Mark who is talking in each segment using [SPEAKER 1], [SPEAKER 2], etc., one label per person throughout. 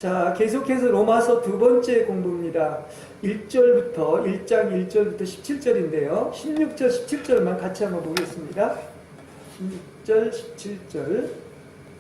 [SPEAKER 1] 자, 계속해서 로마서 두 번째 공부입니다. 1장 1절부터 17절인데요. 16절, 17절만 같이 한번 보겠습니다. 16절, 17절.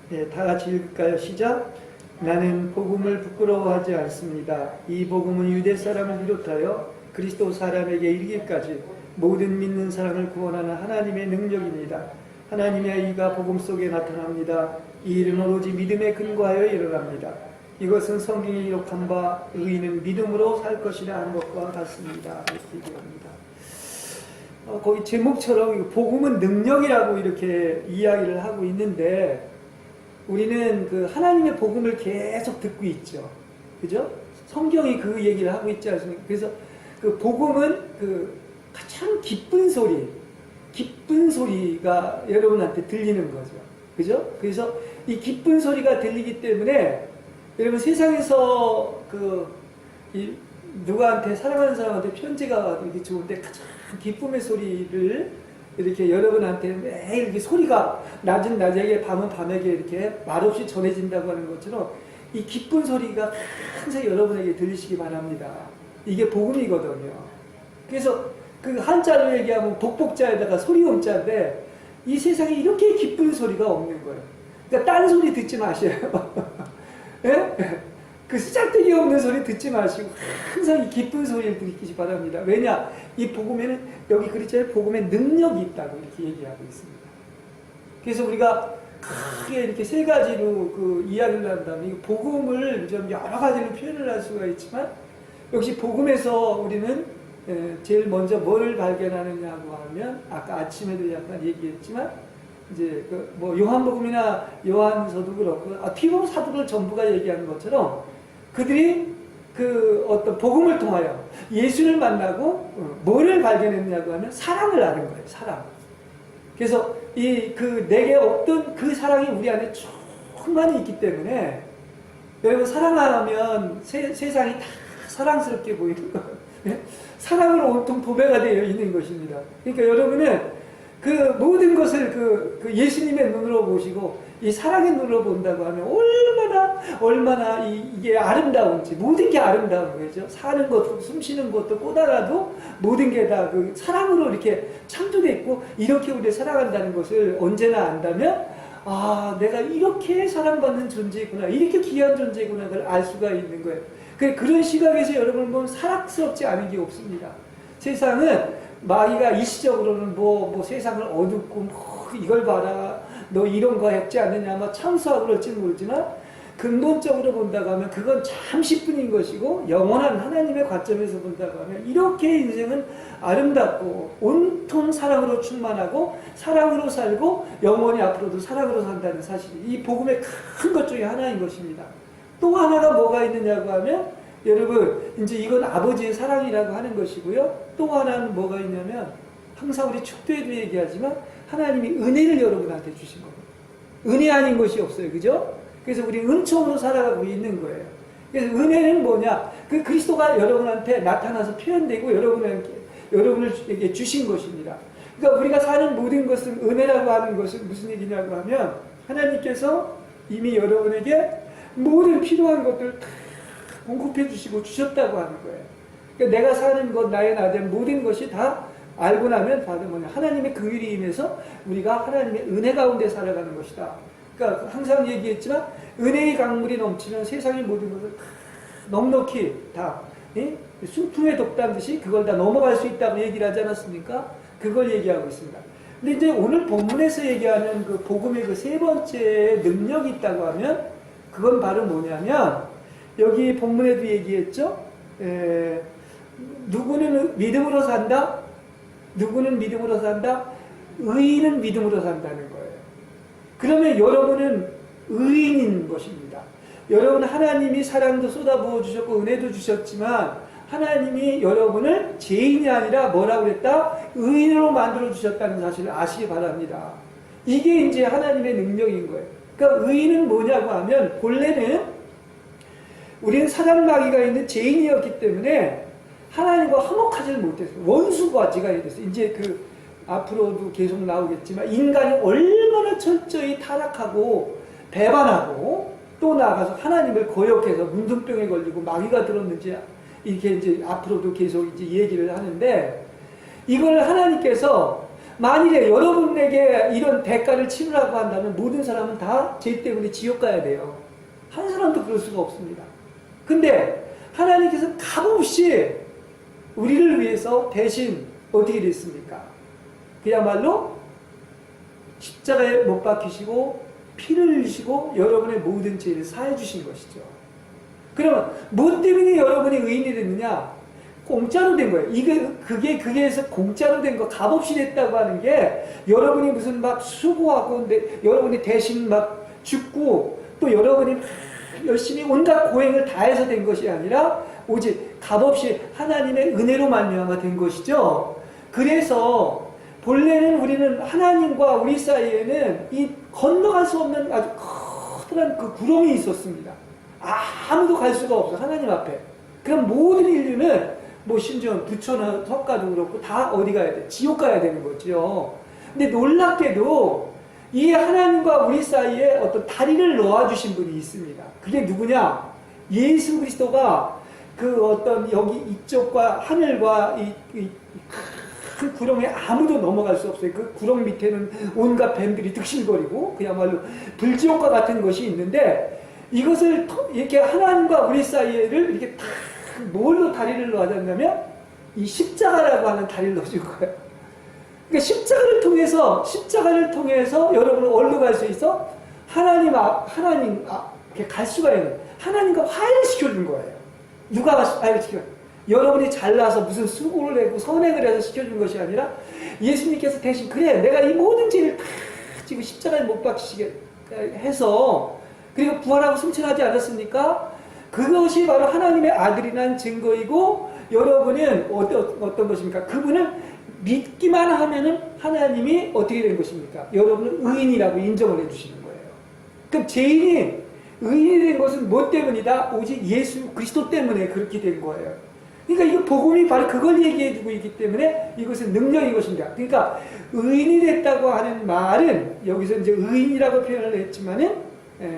[SPEAKER 1] 네, 다 같이 읽을까요? 시작. 나는 복음을 부끄러워하지 않습니다. 이 복음은 유대 사람을 비롯하여 그리스도 사람에게 이르기까지 모든 믿는 사람을 구원하는 하나님의 능력입니다. 하나님의 의가 복음 속에 나타납니다. 이 일은 오로지 믿음에 근거하여 일어납니다. 이것은 성경에 기록한 바 의인은 믿음으로 살 것이라 하는 것과 같습니다. 이렇게 얘기합니다. 거기 제목처럼 복음은 능력이라고 이렇게 이야기를 하고 있는데 우리는 그 하나님의 복음을 계속 듣고 있죠. 그죠? 성경이 그 얘기를 하고 있지 않습니까? 그래서 그 복음은 그 가장 기쁜 소리가 여러분한테 들리는 거죠. 그죠? 그래서 이 기쁜 소리가 들리기 때문에 여러분 세상에서 누구한테 사랑하는 사람한테 편지가 와도 이렇게 좋은데 가장 기쁨의 소리를 이렇게 여러분한테 매일 이렇게 소리가 낮은 낮에게 밤은 밤에게 이렇게 말없이 전해진다고 하는 것처럼 이 기쁜 소리가 항상 여러분에게 들리시기 바랍니다. 이게 복음이거든요. 그래서 그 한자로 얘기하면 복복자에다가 소리음자인데 이 세상에 이렇게 기쁜 소리가 없는 거예요. 그러니까 딴 소리 듣지 마셔요. 예? 그 쓰잘데기 없는 소리 듣지 마시고 항상 이 기쁜 소리를 들으시기 바랍니다. 왜냐? 이 복음에는 여기 그렇잖아요. 복음에 능력이 있다고 이렇게 얘기하고 있습니다. 그래서 우리가 크게 이렇게 세 가지로 그 이야기를 한다면 이 복음을 좀 여러 가지로 표현을 할 수가 있지만 역시 복음에서 우리는 제일 먼저 뭐를 발견하느냐고 하면 아까 아침에도 약간 얘기했지만 이제 뭐 요한복음이나 요한서도 그렇고 피복 사도들 전부가 얘기하는 것처럼 그들이 그 어떤 복음을 통하여 예수를 만나고 뭐를 발견했냐고 하면 사랑을 아는 거예요. 사랑. 그래서 내게 없던 그 사랑이 우리 안에 충만히 있기 때문에 여러분 사랑하면 세상이 다 사랑스럽게 보이는 거예요. 사랑으로 온통 도배가 되어 있는 것입니다. 그러니까 여러분은 그 모든 것을 그 예수님의 눈으로 보시고 이 사랑의 눈으로 본다고 하면 얼마나 이게 아름다운지 모든 게 아름다운 거죠. 사는 것도 숨쉬는 것도 꼬다라도 모든 게 다 그 사랑으로 이렇게 창조되어 있고 이렇게 우리를 사랑한다는 것을 언제나 안다면 내가 이렇게 사랑받는 존재구나 이렇게 귀한 존재구나 그걸 알 수가 있는 거예요. 그런 시각에서 여러분 보면 사랑스럽지 않은 게 없습니다. 세상은 마귀가 일시적으로는 뭐 세상을 어둡고 이걸 봐라 너 이런 거 했지 않느냐 참수하고 그럴지는 모르지만 근본적으로 본다고 하면 그건 잠시뿐인 것이고 영원한 하나님의 관점에서 본다고 하면 이렇게 인생은 아름답고 온통 사랑으로 충만하고 사랑으로 살고 영원히 앞으로도 사랑으로 산다는 사실이 이 복음의 큰 것 중에 하나인 것입니다. 또 하나가 뭐가 있느냐고 하면 여러분 이제 이건 아버지의 사랑이라고 하는 것이고요. 또 하나는 뭐가 있냐면 항상 우리 축도에도 얘기하지만 하나님이 은혜를 여러분한테 주신 겁니다. 은혜 아닌 것이 없어요. 그죠? 그래서 우리 은총으로 살아가고 있는 거예요. 그래서 은혜는 뭐냐? 그 그리스도가 여러분한테 나타나서 표현되고 여러분에게 주신 것입니다. 그러니까 우리가 사는 모든 것은 은혜라고 하는 것은 무슨 얘기냐고 하면 하나님께서 이미 여러분에게 모든 필요한 것들을 다 공급해 주시고 주셨다고 하는 거예요. 그러니까 내가 사는 것, 나의 나된 모든 것이 다 알고 나면 다들 뭐냐? 하나님의 긍휼이 임해서 우리가 하나님의 은혜 가운데 살아가는 것이다. 그러니까 항상 얘기했지만 은혜의 강물이 넘치면 세상의 모든 것을 다 넉넉히 다 순풍에 덮다듯이 그걸 다 넘어갈 수 있다고 얘기를 하지 않았습니까? 그걸 얘기하고 있습니다. 근데 이제 오늘 본문에서 얘기하는 그 복음의 그 세 번째 능력이 있다고 하면 그건 바로 뭐냐면 여기 본문에도 얘기했죠. 누구는 믿음으로 산다. 누구는 믿음으로 산다. 의인은 믿음으로 산다는 거예요. 그러면 여러분은 의인인 것입니다. 여러분 하나님이 사랑도 쏟아부어 주셨고 은혜도 주셨지만 하나님이 여러분을 죄인이 아니라 뭐라고 그랬다? 의인으로 만들어 주셨다는 사실을 아시기 바랍니다. 이게 이제 하나님의 능력인 거예요. 그러니까 의인은 뭐냐고 하면 본래는 우리는 사단 마귀가 있는 죄인이었기 때문에 하나님과 화목하지를 못했어요. 원수과지가 됐어요. 이제 앞으로도 계속 나오겠지만 인간이 얼마나 철저히 타락하고 배반하고 또 나아가서 하나님을 거역해서 문둥병에 걸리고 마귀가 들었는지 이렇게 이제 앞으로도 계속 이제 얘기를 하는데, 이걸 하나님께서 만일에 여러분에게 이런 대가를 치르라고 한다면 모든 사람은 다 죄 때문에 지옥 가야 돼요. 한 사람도 그럴 수가 없습니다. 근데 하나님께서 값없이 우리를 위해서 대신 어떻게 됐습니까? 그야말로 십자가에 못 박히시고 피를 흘리시고 여러분의 모든 죄를 사해 주신 것이죠. 그러면 뭐 때문에 여러분이 의인이 됐느냐? 공짜로 된 거예요. 그게서 공짜로 된 거, 값없이 됐다고 하는 게 여러분이 무슨 막 수고하고 여러분이 대신 막 죽고 또 여러분이 막 열심히 온갖 고행을 다해서 된 것이 아니라 오직 값없이 하나님의 은혜로 말미암아 된 것이죠. 그래서 본래는 우리는 하나님과 우리 사이에는 이 건너갈 수 없는 아주 커다란 그 구렁이 있었습니다. 아무도 갈 수가 없어, 하나님 앞에. 그럼 모든 인류는 뭐 심지어 부처나 석가도 그렇고 다 어디 가야 돼? 지옥 가야 되는 거죠. 근데 놀랍게도 이 하나님과 우리 사이에 어떤 다리를 놓아주신 분이 있습니다. 그게 누구냐? 예수 그리스도가 그 어떤 여기 이쪽과 하늘과 그 구렁에 아무도 넘어갈 수 없어요. 그 구렁 밑에는 온갖 뱀들이 득실거리고 그야말로 불지옥과 같은 것이 있는데, 이것을 이렇게 하나님과 우리 사이에를 이렇게 딱 뭘로 다리를 놓아줬냐면 이 십자가라고 하는 다리를 넣어준 거예요. 그러니까 십자가를 통해서 여러분은 어디로 갈 수 있어? 하나님 이렇게 갈 수가 있는, 하나님과 화해를 시켜준 거예요. 누가 화해를 시켜요? 여러분이 잘나서 무슨 수고를 내고 선행을 해서 시켜준 것이 아니라 예수님께서 대신, 그래 내가 이 모든 죄를 다 지금 십자가에 못 박히시게 해서 그리고 부활하고 승천하지 않았습니까? 그것이 바로 하나님의 아들이라는 증거이고, 여러분은 어떤 것입니까? 그분을 믿기만 하면은 하나님이 어떻게 된 것입니까? 여러분은 의인이라고 인정을 해주시는 거예요. 그럼 죄인이 의인이 된 것은 뭐 때문이다? 오직 예수 그리스도 때문에 그렇게 된 거예요. 그러니까 이거 복음이 바로 그걸 얘기해주고 있기 때문에 이것은 능력인 것입니다. 그러니까 의인이 됐다고 하는 말은 여기서 이제 의인이라고 표현을 했지만은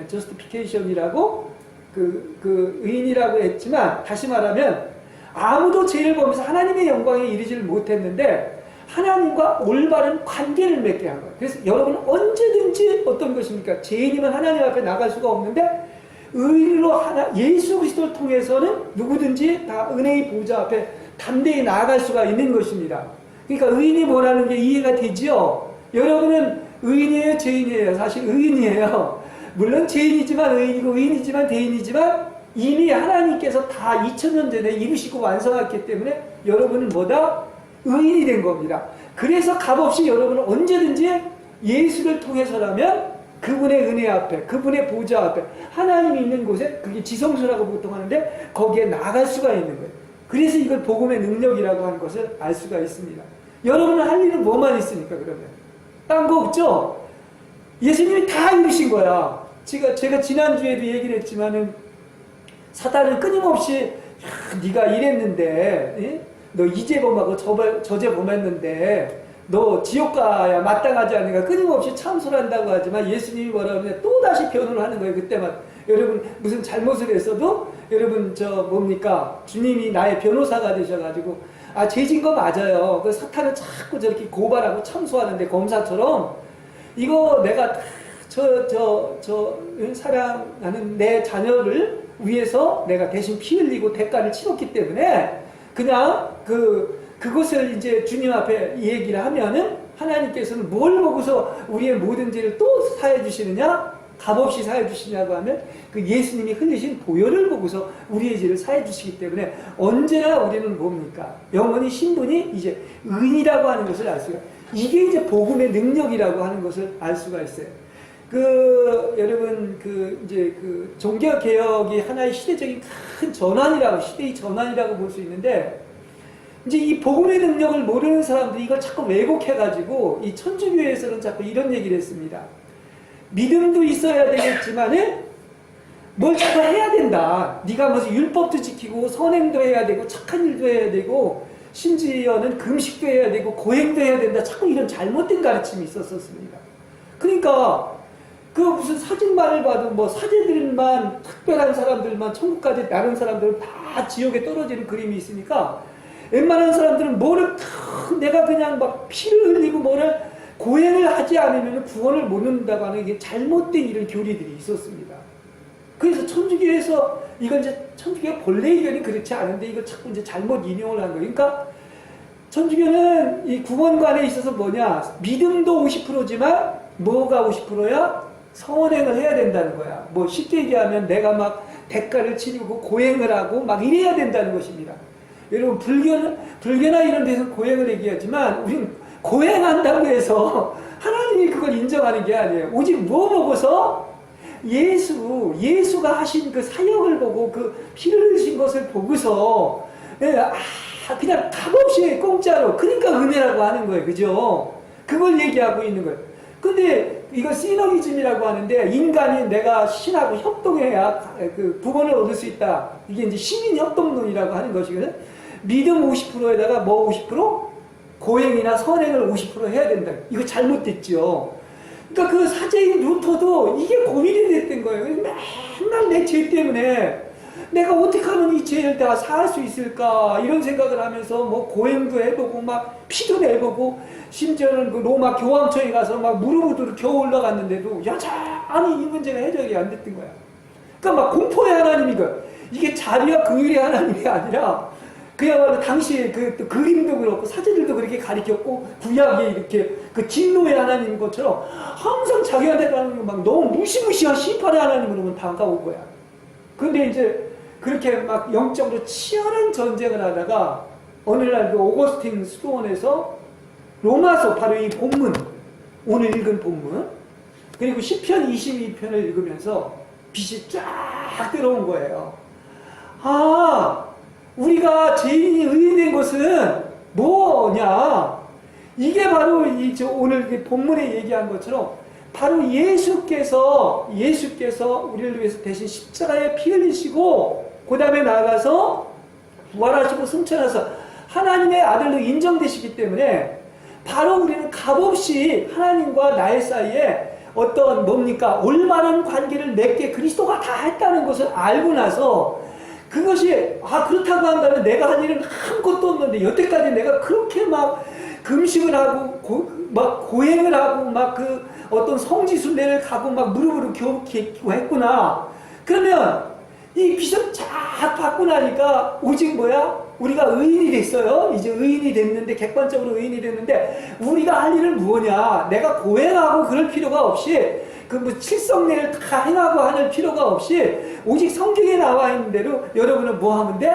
[SPEAKER 1] justification이라고 그 의인이라고 했지만, 다시 말하면 아무도 죄를 범해서 하나님의 영광에 이르지를 못했는데 하나님과 올바른 관계를 맺게 한 거예요. 그래서 여러분은 언제든지 어떤 것입니까? 죄인이면 하나님 앞에 나갈 수가 없는데 의인으로 예수 그리스도를 통해서는 누구든지 다 은혜의 보좌 앞에 담대히 나아갈 수가 있는 것입니다. 그러니까 의인이 뭐라는 게 이해가 되지요? 여러분은 의인이에요, 죄인이에요? 사실 의인이에요. 물론 죄인이지만 의인이고 의인이지만 대인이지만 이미 하나님께서 다 2000년 전에 이루시고 완성했기 때문에 여러분은 뭐다? 의인이 된 겁니다. 그래서 값없이 여러분은 언제든지 예수를 통해서라면 그분의 은혜 앞에, 그분의 보좌 앞에, 하나님이 있는 곳에, 그게 지성소라고 보통 하는데 거기에 나갈 수가 있는 거예요. 그래서 이걸 복음의 능력이라고 하는 것을 알 수가 있습니다. 여러분은 할 일은 뭐만 있습니까, 그러면? 딴 거 없죠? 예수님이 다 이루신 거야. 제가 지난주에도 얘기를 했지만은 사단은 끊임없이 네가 이랬는데, 예? 너 이재범하고 저재범했는데 너 지옥 가야 마땅하지 않으니까 끊임없이 참소를 한다고 하지만 예수님이 뭐라고 하면 또다시 변호를 하는 거예요. 그때만. 여러분 무슨 잘못을 했어도 여러분 뭡니까? 주님이 나의 변호사가 되셔가지고 죄진 거 맞아요. 그 사탄은 자꾸 저렇게 고발하고 참소하는데 검사처럼 이거 내가 사랑하는 내 자녀를 위해서 내가 대신 피 흘리고 대가를 치렀기 때문에 그냥 그것을 이제 주님 앞에 얘기를 하면은 하나님께서는 뭘 보고서 우리의 모든 죄를 또 사해 주시느냐? 값없이 사해 주시냐고 하면 그 예수님이 흘리신 보혈을 보고서 우리의 죄를 사해 주시기 때문에 언제나 우리는 뭡니까? 영원히 신분이 이제 의인이라고 하는 것을 알 수가, 이게 이제 복음의 능력이라고 하는 것을 알 수가 있어요. 여러분, 종교 개혁이 하나의 시대적인 큰 시대의 전환이라고 볼 수 있는데, 이제 이 복음의 능력을 모르는 사람들이 이걸 자꾸 왜곡해가지고, 이 천주교에서는 자꾸 이런 얘기를 했습니다. 믿음도 있어야 되겠지만은, 뭘 자꾸 해야 된다. 네가 무슨 율법도 지키고, 선행도 해야 되고, 착한 일도 해야 되고, 심지어는 금식도 해야 되고, 고행도 해야 된다. 자꾸 이런 잘못된 가르침이 있었습니다. 그러니까, 그 무슨 사진만을 봐도 뭐 사제들만, 특별한 사람들만, 천국까지 나른 사람들은 다 지옥에 떨어지는 그림이 있으니까 웬만한 사람들은 뭐를 내가 그냥 막 피를 흘리고 뭐를 고행을 하지 않으면 구원을 못 얻는다고 하는 게 잘못된 이런 교리들이 있었습니다. 그래서 천주교에서 이건 이제 천주교가 본래 의견이 그렇지 않은데 이걸 자꾸 이제 잘못 인용을 한 거예요. 그러니까 천주교는 이 구원관에 있어서 뭐냐, 믿음도 50%지만 뭐가 50%야? 성원행을 해야 된다는 거야. 뭐 쉽게 얘기하면 내가 막 대가를 치르고 고행을 하고 막 이래야 된다는 것입니다. 여러분 불교나 이런 데서 고행을 얘기하지만 우리는 고행한다고 해서 하나님이 그걸 인정하는 게 아니에요. 오직 뭐 보고서 예수가 하신 그 사역을 보고 그 피를 흘리신 것을 보고서 그냥 값없이 공짜로, 그러니까 은혜라고 하는 거예요. 그죠? 그걸 얘기하고 있는 거예요. 근데 이거 시너기즘이라고 하는데, 인간이 내가 신하고 협동해야 그 구원을 얻을 수 있다. 이게 이제 시민협동론이라고 하는 것이거든. 믿음 50%에다가 뭐 50%? 고행이나 선행을 50% 해야 된다. 이거 잘못됐죠. 그러니까 그 사제인 루터도 이게 고민이 됐던 거예요. 맨날 내 죄 때문에 내가 어떻게 하면 이 죄를 다 살 수 있을까, 이런 생각을 하면서 뭐 고행도 해보고 막 피도 내보고, 심지어는 그 로마 교황청에 가서 막 무릎으로 겨우 올라갔는데도 여전히 이 문제가 해결이 안 됐던 거야. 그러니까 막 공포의 하나님이고, 이게 자비와 긍휼의 하나님이 아니라 그야말로 당시에 그 그림도 그렇고 사제들도 그렇게 가리켰고, 구약에 이렇게 그 진노의 하나님인 것처럼 항상 자기한테 가는 막 너무 무시무시한 심판의 하나님으로만 다가온 거야. 근데 이제 그렇게 막 영적으로 치열한 전쟁을 하다가 어느 날 그 오거스틴 수도원에서 로마서, 바로 이 본문, 오늘 읽은 본문, 그리고 시편 22편을 읽으면서 빛이 쫙 들어온 거예요. 우리가 죄인이 의인된 것은 뭐냐? 이게 바로 오늘 본문에 얘기한 것처럼 바로 예수께서 우리를 위해서 대신 십자가에 피 흘리시고, 그 다음에 나아가서 부활하시고 승천하셔서 하나님의 아들로 인정되시기 때문에 바로 우리는 값없이 하나님과 나의 사이에 어떤 올바른 관계를 맺게 그리스도가 다 했다는 것을 알고 나서, 그것이 그렇다고 한다면 내가 한 일은 아무것도 없는데 여태까지 내가 그렇게 막 금식을 하고 막 고행을 하고 막 그 어떤 성지순례를 가고 막 무릎으로 겨우 했구나. 그러면 이 빛을 쫙 받고 나니까 오직 우리가 의인이 됐어요. 이제 의인이 됐는데, 객관적으로 의인이 됐는데, 우리가 할 일은 뭐냐? 내가 고행하고 그럴 필요가 없이, 칠성례를 다 행하고 하는 필요가 없이, 오직 성경에 나와 있는 대로 여러분은 뭐 하면 돼?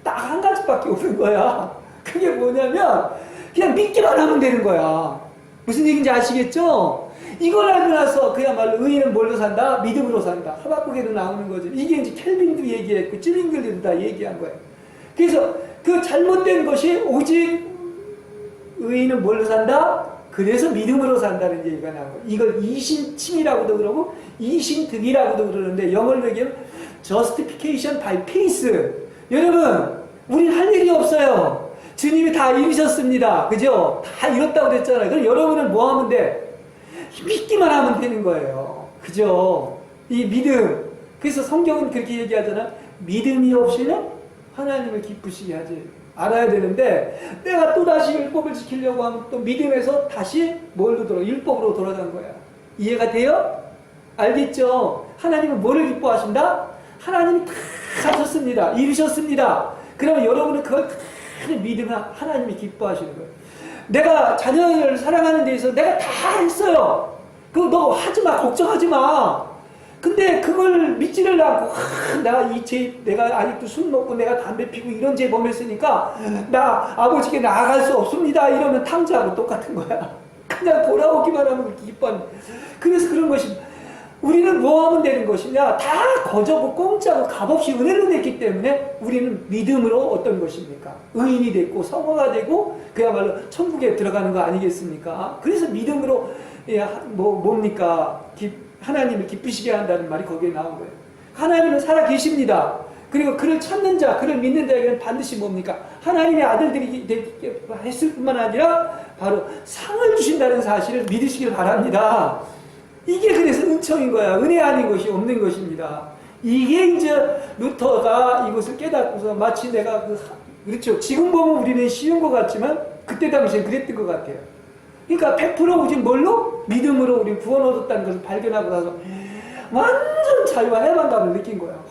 [SPEAKER 1] 딱 한 가지밖에 없는 거야. 그게 뭐냐면 그냥 믿기만 하면 되는 거야. 무슨 얘기인지 아시겠죠? 이걸 알고 나서 그야말로 의인은 뭘로 산다? 믿음으로 산다. 하박국에도 나오는 거죠. 이게 이제 켈빈도 얘기했고 찌링글리도 다 얘기한 거예요. 그래서 그 잘못된 것이 오직 의인은 뭘로 산다? 그래서 믿음으로 산다는 얘기가 나온 거예요. 이걸 이신칭이라고도 그러고 이신득이라고도 그러는데, 영어로 얘기하면 justification by faith. 여러분, 우린 할 일이 없어요. 주님이 다 이루셨습니다. 그죠? 다 이뤘다고 그랬잖아요. 그럼 여러분은 뭐 하면 돼? 믿기만 하면 되는 거예요. 그죠? 이 믿음. 그래서 성경은 그렇게 얘기하잖아. 믿음이 없이는 하나님을 기쁘시게 하지. 알아야 되는데, 내가 또다시 율법을 지키려고 하면 또 믿음에서 다시 율법으로 돌아간 거야. 이해가 돼요? 알겠죠? 하나님은 뭐를 기뻐하신다? 하나님이 다 하셨습니다. 이루셨습니다. 그러면 여러분은 그걸 다 믿으면 하나님이 기뻐하시는 거예요. 내가 자녀를 사랑하는 데 있어서 내가 다 했어요. 그거 너 하지 마, 걱정하지 마. 근데 그걸 믿지를 않고, 내가 아직도 술 먹고 내가 담배 피고 이런 죄 범했으니까 나 아버지께 나아갈 수 없습니다. 이러면 탕자하고 똑같은 거야. 그냥 돌아오기만 하면 기뻐하는. 그래서 그런 것입니다. 우리는 뭐 하면 되는 것이냐? 다 거저고 공짜고 값없이 은혜로 됐기 때문에 우리는 믿음으로 어떤 것입니까? 의인이 됐고 성화가 되고 그야말로 천국에 들어가는 거 아니겠습니까? 그래서 믿음으로 뭡니까? 하나님을 기쁘시게 한다는 말이 거기에 나온 거예요. 하나님은 살아 계십니다. 그리고 그를 찾는 자, 그를 믿는 자에게는 반드시 뭡니까? 하나님의 아들들이 했을 뿐만 아니라 바로 상을 주신다는 사실을 믿으시길 바랍니다. 이게 그래서 은총인 거야. 은혜 아닌 것이 없는 것입니다. 이게 이제 루터가 이것을 깨닫고서 마치 내가 그렇죠. 지금 보면 우리는 쉬운 것 같지만 그때 당시엔 그랬던 것 같아요. 그러니까 100% 우리 뭘로? 믿음으로 우리 구원 얻었다는 것을 발견하고 나서 완전 자유와 해방감을 느낀 거야.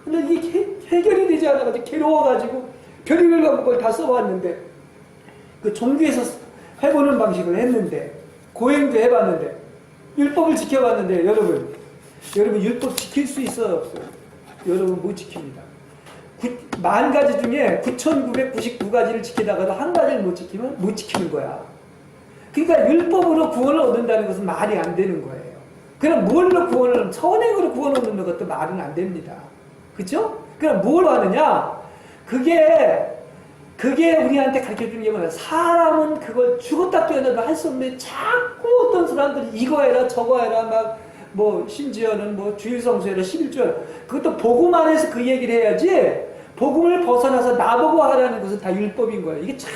[SPEAKER 1] 근데 이게 해결이 되지 않아가지고 괴로워가지고 별의별 방법을 다 써봤는데 그 종교에서 해보는 방식을 했는데 고행도 해봤는데 율법을 지켜봤는데 여러분 율법 지킬 수 있어요 없어요? 여러분 못 지킵니다. 10,000가지 중에 9,999가지를 지키다가도 한 가지를 못 지키면 못 지키는 거야. 그러니까 율법으로 구원을 얻는다는 것은 말이 안 되는 거예요. 그럼 뭘로 구원을, 선행으로 구원을 얻는 것도 말은 안 됩니다. 그죠? 그럼 뭘 하느냐? 그게 우리한테 가르쳐 주는 게 뭐냐? 사람은 그걸 죽었다 깨어나도 할 수 없는데 자꾸 어떤 사람들이 이거 해라 저거 해라 막 심지어는 주일 성수해라 11조 그것도 복음 안에서 그 얘기를 해야지 복음을 벗어나서 나보고 하라는 것은 다 율법인 거예요. 이게 참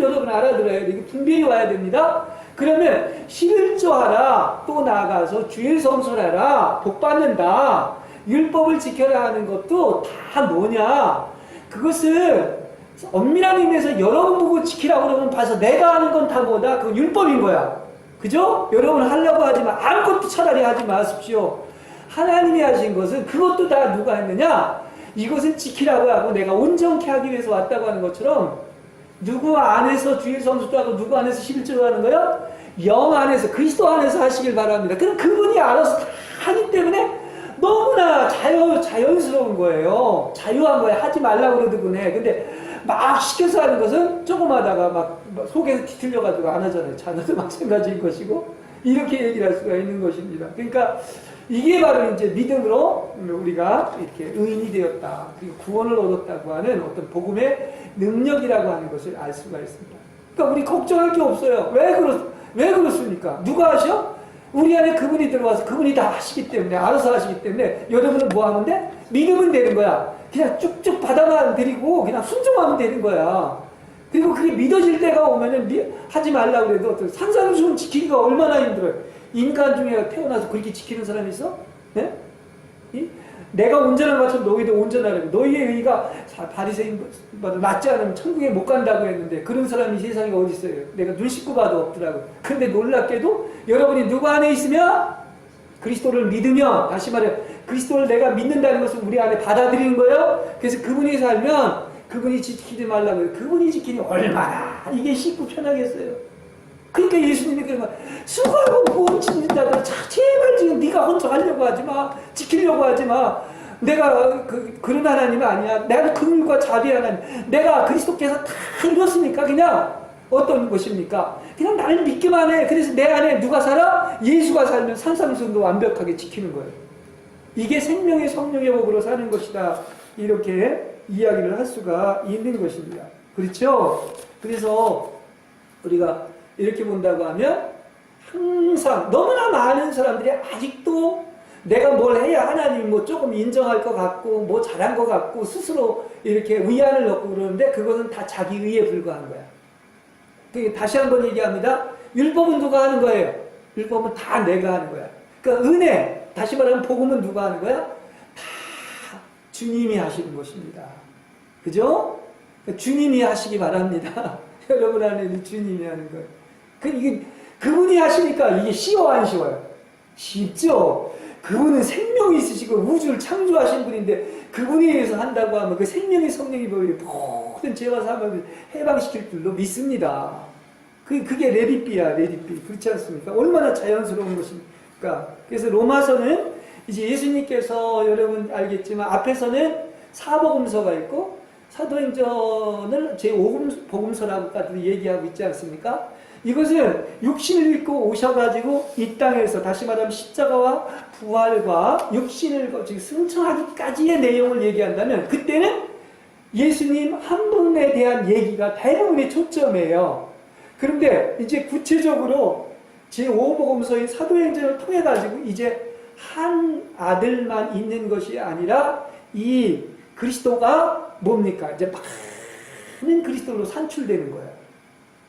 [SPEAKER 1] 여러분 알아들어야 돼요. 이게 분별이 와야 됩니다. 그러면 11조 하라 또 나아가서 주일 성수하라 복 받는다 율법을 지켜라 하는 것도 다 뭐냐 그것을 엄밀한 의미에서 여러분 보고 지키라고 그러면 봐서 내가 하는 건 다 뭐다? 그건 율법인 거야. 그죠? 여러분 하려고 하지만 아무것도 차라리 하지 마십시오. 하나님이 하신 것은 그것도 다 누가 했느냐? 이것은 지키라고 하고 내가 온전케 하기 위해서 왔다고 하는 것처럼 누구 안에서 주일 성수도 하고 누구 안에서 11조도 하는 거요? 영 안에서 그리스도 안에서 하시길 바랍니다. 그럼 그분이 알아서 다 하기 때문에 너무나 자연스러운 거예요. 자유한 거예요. 하지 말라고 그러더군요. 근데 막 시켜서 하는 것은 조금 하다가 막 속에서 뒤틀려가지고 안 하잖아요. 자녀도 마찬가지인 것이고 이렇게 얘기를 할 수가 있는 것입니다. 그러니까 이게 바로 이제 믿음으로 우리가 이렇게 의인이 되었다. 그리고 구원을 얻었다고 하는 어떤 복음의 능력이라고 하는 것을 알 수가 있습니다. 그러니까 우리 걱정할 게 없어요. 왜 그렇습니까? 누가 하셔? 우리 안에 그분이 들어와서 그분이 다 하시기 때문에 알아서 하시기 때문에 여러분은 뭐 하면 돼? 믿으면 되는 거야. 그냥 쭉쭉 받아만 드리고 그냥 순종하면 되는 거야. 그리고 그게 믿어질 때가 오면은 하지 말라고 그래도 산산수훈 지키기가 얼마나 힘들어요. 인간 중에 태어나서 그렇게 지키는 사람이 있어? 네? 내가 온전한 것처럼 너희도 온전하라고. 너희의 의가 바리새인보다 낫지 않으면 천국에 못 간다고 했는데 그런 사람이 세상에 어디 있어요? 내가 눈 씻고 봐도 없더라고. 그런데 놀랍게도 여러분이 누구 안에 있으면 그리스도를 믿으면 다시 말해 그리스도를 내가 믿는다는 것을 우리 안에 받아들이는 거예요. 그래서 그분이 살면 그분이 지키지 말라고 해요. 그분이 지키니 얼마나 이게 쉽고 편하겠어요. 그러니까 예수님이 그런 거야. 수고하고 구원 짓는 자들 제발 지금 네가 혼자 하려고 하지 마. 지키려고 하지 마. 내가 그런 하나님은 아니야. 내가 긍휼과 자비 하나님. 내가 그리스도께서 다 이뤘으니까 그냥 어떤 것입니까? 그냥 나를 믿기만 해. 그래서 내 안에 누가 살아? 예수가 살면 산상순도 완벽하게 지키는 거예요. 이게 생명의 성령의 복으로 사는 것이다. 이렇게 이야기를 할 수가 있는 것입니다. 그렇죠? 그래서 우리가 이렇게 본다고 하면 항상 너무나 많은 사람들이 아직도 내가 뭘 해야 하나님 조금 인정할 것 같고 잘한 것 같고 스스로 이렇게 위안을 얻고 그러는데 그것은 다 자기 의에 불과한 거야. 다시 한번 얘기합니다. 율법은 누가 하는 거예요? 율법은 다 내가 하는 거야. 그러니까 은혜, 다시 말하면 복음은 누가 하는 거야? 다 주님이 하시는 것입니다. 그죠? 그러니까 주님이 하시기 바랍니다. 여러분 안에는 주님이 하는 거예요. 그분이 하시니까 이게 쉬워 안 쉬워요? 쉽죠? 그분은 생명이 있으시고 우주를 창조하신 분인데 그분에 의해서 한다고 하면 그 생명의 성령이 모든 죄와 사망을 해방시킬 줄로 믿습니다. 그게 레디비야, 레디비. 그렇지 않습니까? 얼마나 자연스러운 것입니까? 그래서 로마서는 이제 예수님께서 여러분 알겠지만 앞에서는 사복음서가 있고 사도행전을 제5복음서라고까지 얘기하고 있지 않습니까? 이것은 육신을 입고 오셔가지고 이 땅에서 다시 말하면 십자가와 부활과 육신을 승천하기까지의 내용을 얘기한다면 그때는 예수님 한 분에 대한 얘기가 대부분의 초점이에요. 그런데 이제 구체적으로 제5복음서인 사도행전을 통해 가지고 이제 한 아들만 있는 것이 아니라 이 그리스도가 뭡니까? 이제 많은 그리스도로 산출되는 거예요.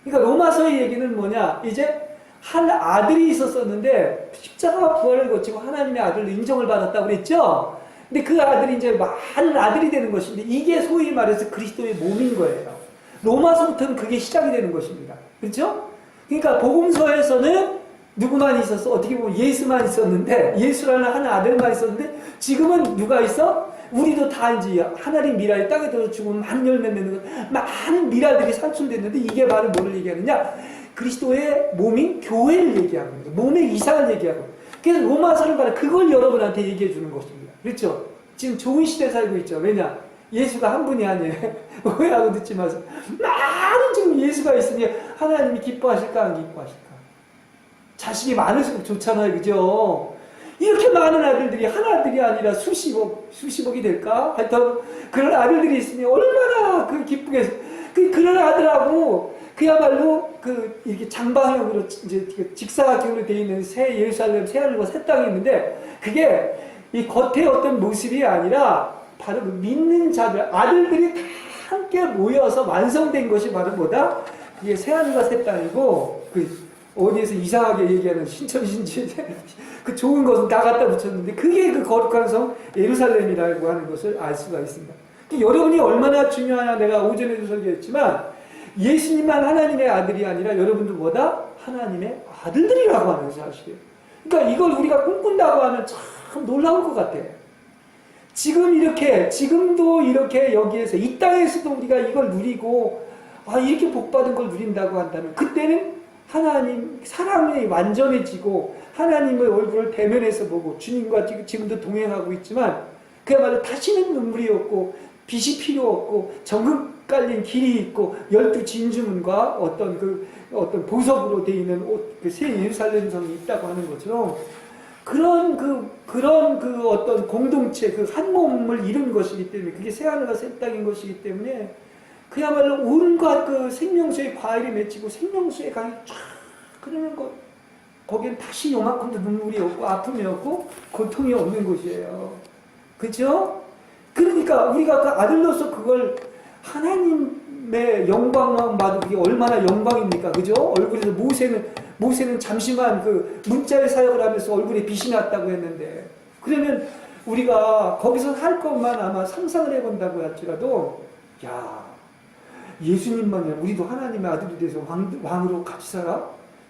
[SPEAKER 1] 그러니까 로마서의 얘기는 뭐냐? 이제 한 아들이 있었었는데 십자가 부활을 거치고 하나님의 아들로 인정을 받았다고 그랬죠? 근데 그 아들이 이제 많은 아들이 되는 것인데 이게 소위 말해서 그리스도의 몸인 거예요. 로마서부터는 그게 시작이 되는 것입니다. 그렇죠? 그러니까 복음서에서는 누구만 있었어? 어떻게 보면 예수만 있었는데, 예수라는 한 아들만 있었는데, 지금은 누가 있어? 우리도 다 이제 하나님 미랄이 땅에 들어 죽으면 많은 열매 맺는 것, 많은 미랄들이 산출됐는데, 이게 바로 뭐를 얘기하느냐? 그리스도의 몸인 교회를 얘기하는 거죠. 몸의 이상을 얘기하고. 그래서 로마서는 바로 그걸 여러분한테 얘기해 주는 것입니다. 그렇죠? 지금 좋은 시대 살고 있죠. 왜냐? 예수가 한 분이 아니에요. 오해하고 듣지 마세요. 많은 지금 예수가 있으니 하나님이 기뻐하실까 안 기뻐하실까? 자식이 많을수록 좋잖아요. 그죠? 이렇게 많은 아들들이 하나들이 아니라 수십억이 될까? 하여튼 그런 아들들이 있으니 얼마나 그 기쁘게 그런 아들하고 그야말로 이렇게 장방형으로 이제 직사각형으로 되어 있는 새 예루살렘 새 하늘과 새 땅이 있는데 그게 이 겉의 어떤 모습이 아니라 바로 믿는 자들 아들들이 다 함께 모여서 완성된 것이 바로 뭐다? 그게 새 하늘과 새 땅이고 어디에서 이상하게 얘기하는 신천신지 그 좋은 것은 다 갖다 붙였는데 그게 그 거룩한 성 예루살렘이라고 하는 것을 알 수가 있습니다. 여러분이 얼마나 중요하냐 내가 오전에도 설교했지만 예수님만 하나님의 아들이 아니라 여러분도 뭐다? 하나님의 아들들이라고 하는 사실이에요. 그러니까 이걸 우리가 꿈꾼다고 하면 참 놀라울 것 같아요. 지금도 이렇게 여기에서 이 땅에서도 우리가 이걸 누리고 이렇게 복받은 걸 누린다고 한다면 그때는 하나님 사랑이 완전해지고 하나님의 얼굴을 대면해서 보고 주님과 지금도 동행하고 있지만 그야말로 다시는 눈물이 없고 빛이 필요 없고 정금 깔린 길이 있고 12진주문과 어떤 보석으로 되어 있는 그 새 예루살렘 성이 있다고 하는 것처럼 그런 어떤 공동체 한 몸을 이룬 것이기 때문에 그게 새 하늘과 새 땅인 것이기 때문에 그야말로 온갖 생명수의 과일이 맺히고 생명수의 강이 쫙 흐르는 것 거기엔 다시 요만큼도 눈물이 없고 아픔이 없고 고통이 없는 곳이에요. 그렇죠? 그러니까 우리가 그 아들로서 그걸 하나님의 영광만 봐도 그게 얼마나 영광입니까? 그죠? 얼굴에서 모세는 잠시만 문자의 사역을 하면서 얼굴에 빛이 났다고 했는데 그러면 우리가 거기서 할 것만 아마 상상을 해본다고 할지라도 예수님만이야 우리도 하나님의 아들이 돼서 왕으로 같이 살아?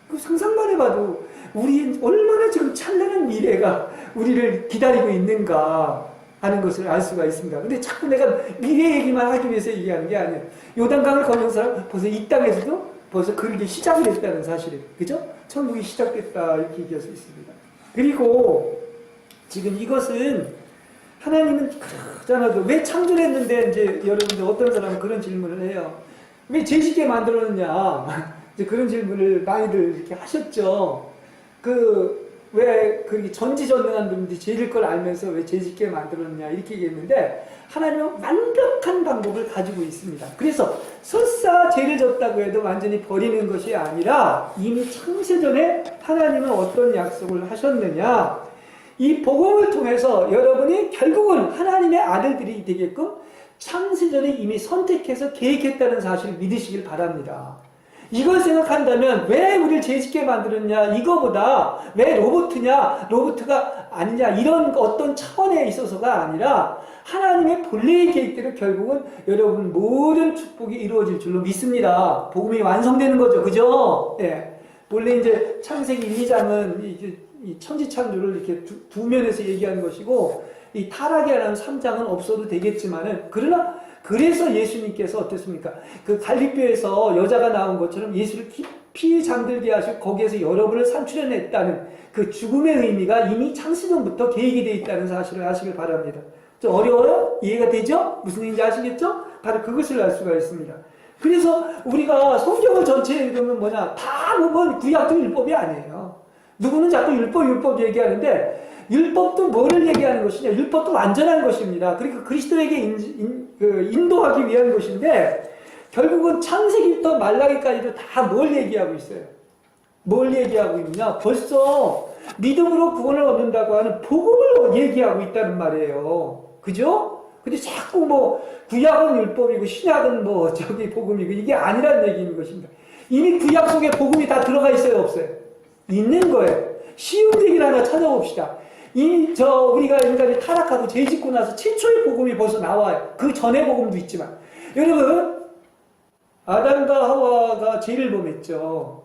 [SPEAKER 1] 그 상상만 해봐도 우리 얼마나 지금 찬란한 미래가 우리를 기다리고 있는가 하는 것을 알 수가 있습니다. 근데 자꾸 내가 미래 얘기만 하기 위해서 얘기하는 게 아니에요. 요단강을 건넌 사람 벌써 이 땅에서도 벌써 그렇게 시작이 됐다는 사실이에요. 그죠? 천국이 시작됐다 이렇게 얘기할 수 있습니다. 그리고 지금 이것은 하나님은 그렇잖아도 왜 창조를 했는데 이제 여러분들 어떤 사람은 그런 질문을 해요. 왜 죄짓게 만들었느냐? 이제 그런 질문을 많이들 이렇게 하셨죠. 왜 전지전능한 분들이 죄질 걸 알면서 왜 죄짓게 만들었냐 이렇게 얘기했는데 하나님은 완벽한 방법을 가지고 있습니다. 그래서 설사 죄를 졌다고 해도 완전히 버리는 것이 아니라 이미 창세전에 하나님은 어떤 약속을 하셨느냐 이 복음을 통해서 여러분이 결국은 하나님의 아들들이 되게끔 창세전에 이미 선택해서 계획했다는 사실을 믿으시길 바랍니다. 이걸 생각한다면 왜 우리를 죄짓게 만들었냐 이거보다 왜 로봇가 아니냐 이런 어떤 차원에 있어서가 아니라 하나님의 본래의 계획대로 결국은 여러분 모든 축복이 이루어질 줄로 믿습니다. 복음이 완성되는 거죠. 그죠? 예. 본래 이제 창세기 1, 2장은 이 천지창조를 이렇게 두 면에서 얘기하는 것이고 이 타락에 관한 3장은 없어도 되겠지만은 그래서 예수님께서 어땠습니까? 갈릴교에서 여자가 나온 것처럼 예수를 깊이 잠들게 하시고 거기에서 여러분을 산출해냈다는 그 죽음의 의미가 이미 창세전부터 계획이 되어 있다는 사실을 아시길 바랍니다. 좀 어려워요? 이해가 되죠? 무슨 얘기인지 아시겠죠? 바로 그것을 알 수가 있습니다. 그래서 우리가 성경을 전체에 읽으면 다 보면 구약도 율법이 아니에요. 누구는 자꾸 율법 얘기하는데 율법도 뭐를 얘기하는 것이냐? 율법도 완전한 것입니다. 그러니까 그리스도에게 인도하기 위한 것인데 결국은 창세기부터 말라기까지도 다 뭘 얘기하고 있어요? 뭘 얘기하고 있느냐? 벌써 믿음으로 구원을 얻는다고 하는 복음을 얘기하고 있다는 말이에요. 그죠? 근데 자꾸 구약은 율법이고 신약은 복음이고 이게 아니라는 얘기인 것입니다. 이미 구약 속에 복음이 다 들어가 있어요, 없어요? 있는 거예요. 쉬운 얘기를 하나 찾아봅시다. 우리가 인간이 타락하고 죄 짓고 나서 최초의 복음이 벌써 나와요. 그 전의 복음도 있지만. 여러분, 아담과 하와가 죄를 범했죠.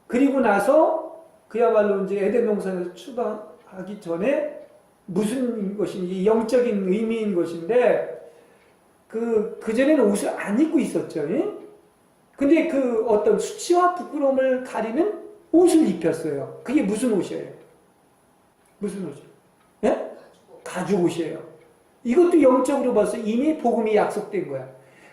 [SPEAKER 1] 그리고 나서 그야말로 이제 에덴 동산에서 출발하기 전에 무슨 것인지 영적인 의미인 것인데 그 전에는 옷을 안 입고 있었죠. 예? 근데 그 어떤 수치와 부끄러움을 가리는 옷을 입혔어요. 그게 무슨 옷이에요? 무슨 옷이에요? 예? 가죽 옷이에요. 이것도 영적으로 봐서 이미 복음이 약속된 거야.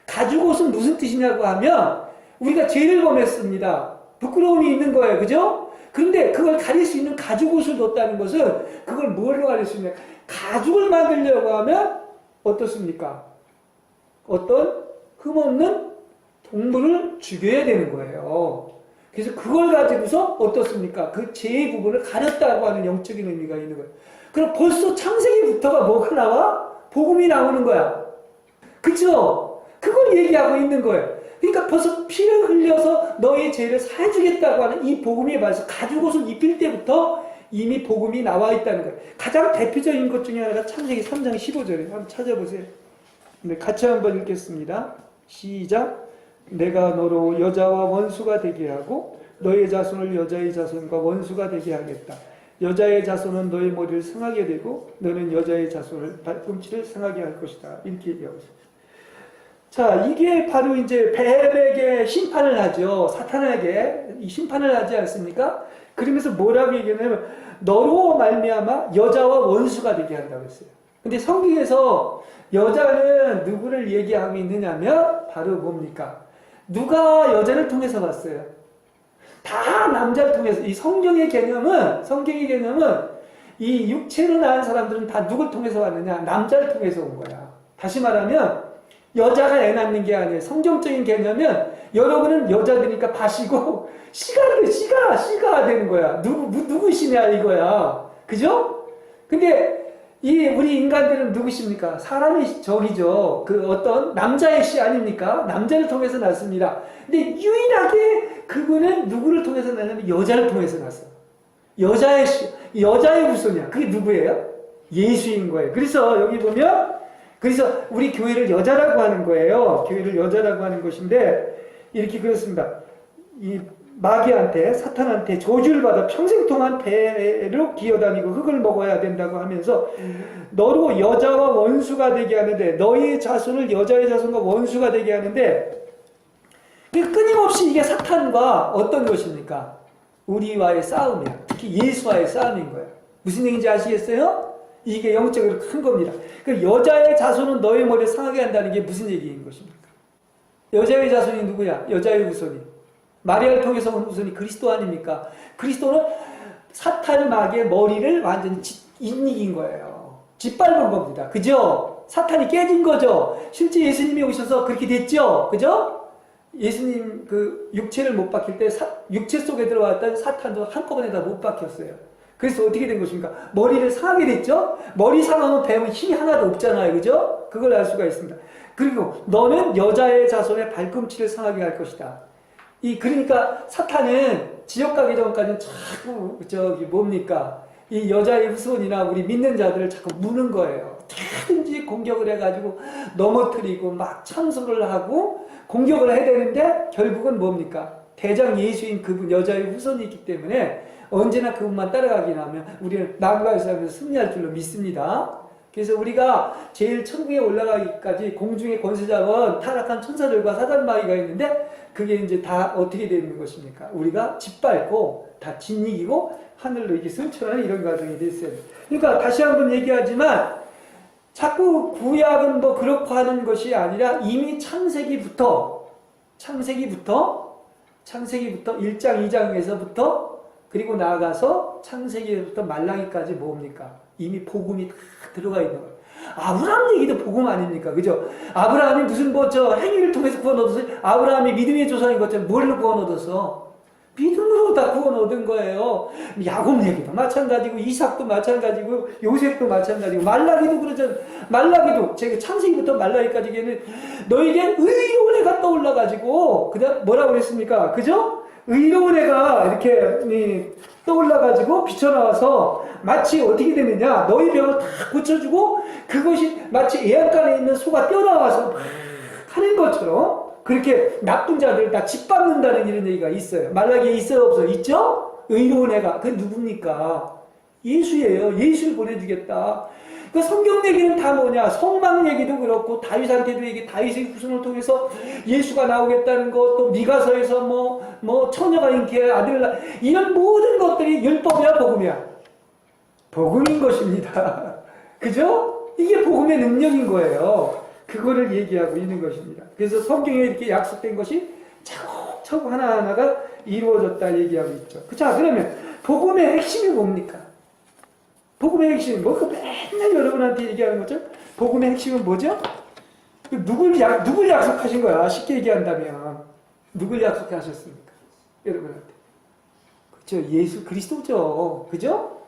[SPEAKER 1] 가죽 옷은 무슨 뜻이냐고 하면 우리가 죄를 범했습니다. 부끄러움이 있는 거예요. 그죠? 근데 그걸 가릴 수 있는 가죽 옷을 뒀다는 것은 그걸 뭘로 가릴 수 있냐? 가죽을 만들려고 하면 어떻습니까? 어떤 흠없는 동물을 죽여야 되는 거예요. 그래서 그걸 가지고서 어떻습니까? 그 죄의 부분을 가렸다고 하는 영적인 의미가 있는 거예요. 그럼 벌써 창세기부터가 뭐가 나와? 복음이 나오는 거야. 그쵸? 그걸 얘기하고 있는 거예요. 그러니까 벌써 피를 흘려서 너의 죄를 사해주겠다고 하는 이 복음에 반해서 가죽옷을 입힐 때부터 이미 복음이 나와 있다는 거예요. 가장 대표적인 것 중에 하나가 창세기 3장 15절에 한번 찾아보세요. 네, 같이 한번 읽겠습니다. 시작. 내가 너로 여자와 원수가 되게 하고 너의 자손을 여자의 자손과 원수가 되게 하겠다. 여자의 자손은 너의 머리를 상하게 되고 너는 여자의 자손을 발꿈치를 상하게 할 것이다. 이렇게 얘기하고 있습니다. 자, 이게 바로 이제 뱀에게 심판을 하죠. 사탄에게 이 심판을 하지 않습니까? 그러면서 뭐라고 얘기하냐면 너로 말미암아 여자와 원수가 되게 한다고 했어요. 근데 성경에서 여자는 누구를 얘기하고 있느냐면 바로 뭡니까? 누가 여자를 통해서 봤어요? 다 남자를 통해서. 이 성경의 개념은 이 육체로 낳은 사람들은 다 누굴 통해서 왔느냐? 남자를 통해서 온 거야. 다시 말하면 여자가 애 낳는 게 아니에요. 성경적인 개념은 여러분은 여자들이니까 밭이고 씨가 되는 거야. 누구시냐 이거야. 그죠? 근데 우리 인간들은 누구십니까? 사람의 적이죠. 그 어떤 남자의 씨 아닙니까? 남자를 통해서 났습니다. 근데 유일하게 그분은 누구를 통해서 났냐면 여자를 통해서 났어. 여자의 씨, 여자의 후손이야. 그게 누구예요? 예수인 거예요. 그래서 여기 보면 그래서 우리 교회를 여자라고 하는 거예요. 교회를 여자라고 하는 것인데 이렇게 그렇습니다. 이 마귀한테 사탄한테 저주를 받아 평생 동안 배로 기어다니고 흙을 먹어야 된다고 하면서 너로 여자와 원수가 되게 하는데 너의 자손을 여자의 자손과 원수가 되게 하는데 끊임없이 이게 사탄과 어떤 것입니까? 우리와의 싸움이야. 특히 예수와의 싸움인 거예요. 무슨 얘기인지 아시겠어요? 이게 영적으로 큰 겁니다. 그 여자의 자손은 너의 머리를 상하게 한다는 게 무슨 얘기인 것입니까? 여자의 자손이 누구야? 여자의 후손이. 마리아를 통해서 온 후손이 그리스도 아닙니까? 그리스도는 사탄 마귀의 머리를 완전히 이긴 거예요. 짓밟은 겁니다. 그죠? 사탄이 깨진 거죠. 실제 예수님이 오셔서 그렇게 됐죠. 그죠? 예수님 그 육체를 못 박힐 때 육체 속에 들어왔던 사탄도 한꺼번에 다 못 박혔어요. 그래서 어떻게 된 것입니까? 머리를 상하게 됐죠? 머리 상하면 뱀은 힘이 하나도 없잖아요. 그죠? 그걸 알 수가 있습니다. 그리고 너는 여자의 자손의 발꿈치를 상하게 할 것이다. 그러니까 사탄은 지옥 가기 전까지는 자꾸 뭡니까? 이 여자의 후손이나 우리 믿는 자들을 자꾸 무는 거예요. 어떻게든지 공격을 해가지고 넘어뜨리고 막 참소를 하고 공격을 해야 되는데 결국은 뭡니까? 대장 예수인 그분 여자의 후손이 있기 때문에 언제나 그분만 따라가긴 하면 우리는 나아갈 싸움에서 승리할 줄로 믿습니다. 그래서 우리가 제일 천국에 올라가기까지 공중의 권세자원 타락한 천사들과 사단마귀가 있는데 그게 이제 다 어떻게 되는 것입니까? 우리가 짓밟고 다 짓이기고 하늘로 이렇게 승천하는 이런 과정이 됐어요. 그러니까 다시 한번 얘기하지만 자꾸 구약은 뭐 그렇고 하는 것이 아니라 이미 창세기부터 1장 2장에서부터 그리고 나아가서 창세기부터 말라기까지 뭡니까? 이미 복음이 다 들어가 있는 거예요. 아브라함 얘기도 복음 아닙니까? 그죠? 아브라함이 무슨 행위를 통해서 구원 얻어서 아브라함이 믿음의 조상인 것처럼 뭘로 구원 얻었어? 믿음으로 다 구원 얻은 거예요. 야곱 얘기도 마찬가지고 이삭도 마찬가지고 요셉도 마찬가지고 말라기도 그러잖아요. 말라기도 제가 창세기부터 말라기까지 얘는 너에겐 의로운 해가 떠올라가지고 그다음 뭐라고 그랬습니까? 그죠? 의로운 애가 이렇게 떠올라가지고 비쳐나와서 마치 어떻게 되느냐, 너희 병을 다 고쳐주고 그것이 마치 애양간에 있는 소가 뛰어나와서 막 하는 것처럼 그렇게 나쁜 자들을 다 짓밟는다는 이런 얘기가 있어요. 말라기에 있어요, 없어요? 있죠? 의로운 애가. 그 누굽니까? 예수예요. 예수를 보내주겠다. 그 성경 얘기는 다 뭐냐? 성막 얘기도 그렇고 다윗한테도 얘기, 다윗의 후손을 통해서 예수가 나오겠다는 것, 또 미가서에서 뭐 처녀가 인기해 아들을 낳, 이런 모든 것들이 율법이야, 복음이야? 복음인 것입니다. 그죠? 이게 복음의 능력인 거예요. 그거를 얘기하고 있는 것입니다. 그래서 성경에 이렇게 약속된 것이 차곡차곡 하나하나가 이루어졌다 얘기하고 있죠. 자, 그러면 복음의 핵심이 뭡니까? 복음의 핵심은 뭐 맨날 여러분한테 얘기하는 거죠? 복음의 핵심은 뭐죠? 누굴 약속하신 거야? 쉽게 얘기한다면 누굴 약속하셨습니까? 여러분한테. 그렇죠? 예수 그리스도죠. 그죠?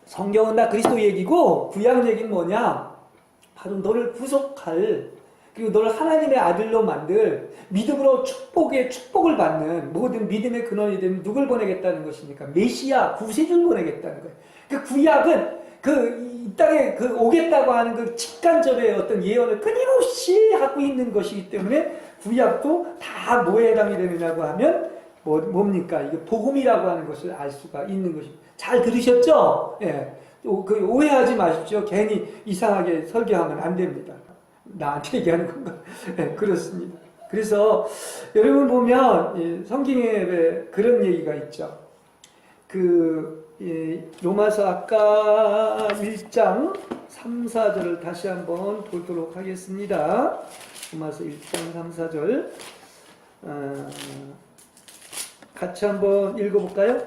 [SPEAKER 1] 성경은 다 그리스도 얘기고 구약 얘기는 뭐냐? 바로 너를 구속할, 그리고 너를 하나님의 아들로 만들, 믿음으로 축복을 받는 모든 믿음의 근원이 되는 누굴 보내겠다는 것입니까? 메시아, 구세주를 보내겠다는 거예요. 그 구약은 이 땅에 오겠다고 하는 그 직간접의 어떤 예언을 끊임없이 하고 있는 것이기 때문에 구약도 다 뭐에 해당이 되느냐고 하면 뭡니까? 이게 복음이라고 하는 것을 알 수가 있는 것입니다. 잘 들으셨죠? 예. 오해하지 마십시오. 괜히 이상하게 설교하면 안 됩니다. 나한테 얘기하는 건가? 네, 그렇습니다. 그래서 여러분 보면 성경에 그런 얘기가 있죠. 로마서 아까 1장 3, 4절을 다시 한번 보도록 하겠습니다. 로마서 1장 3, 4절 같이 한번 읽어볼까요?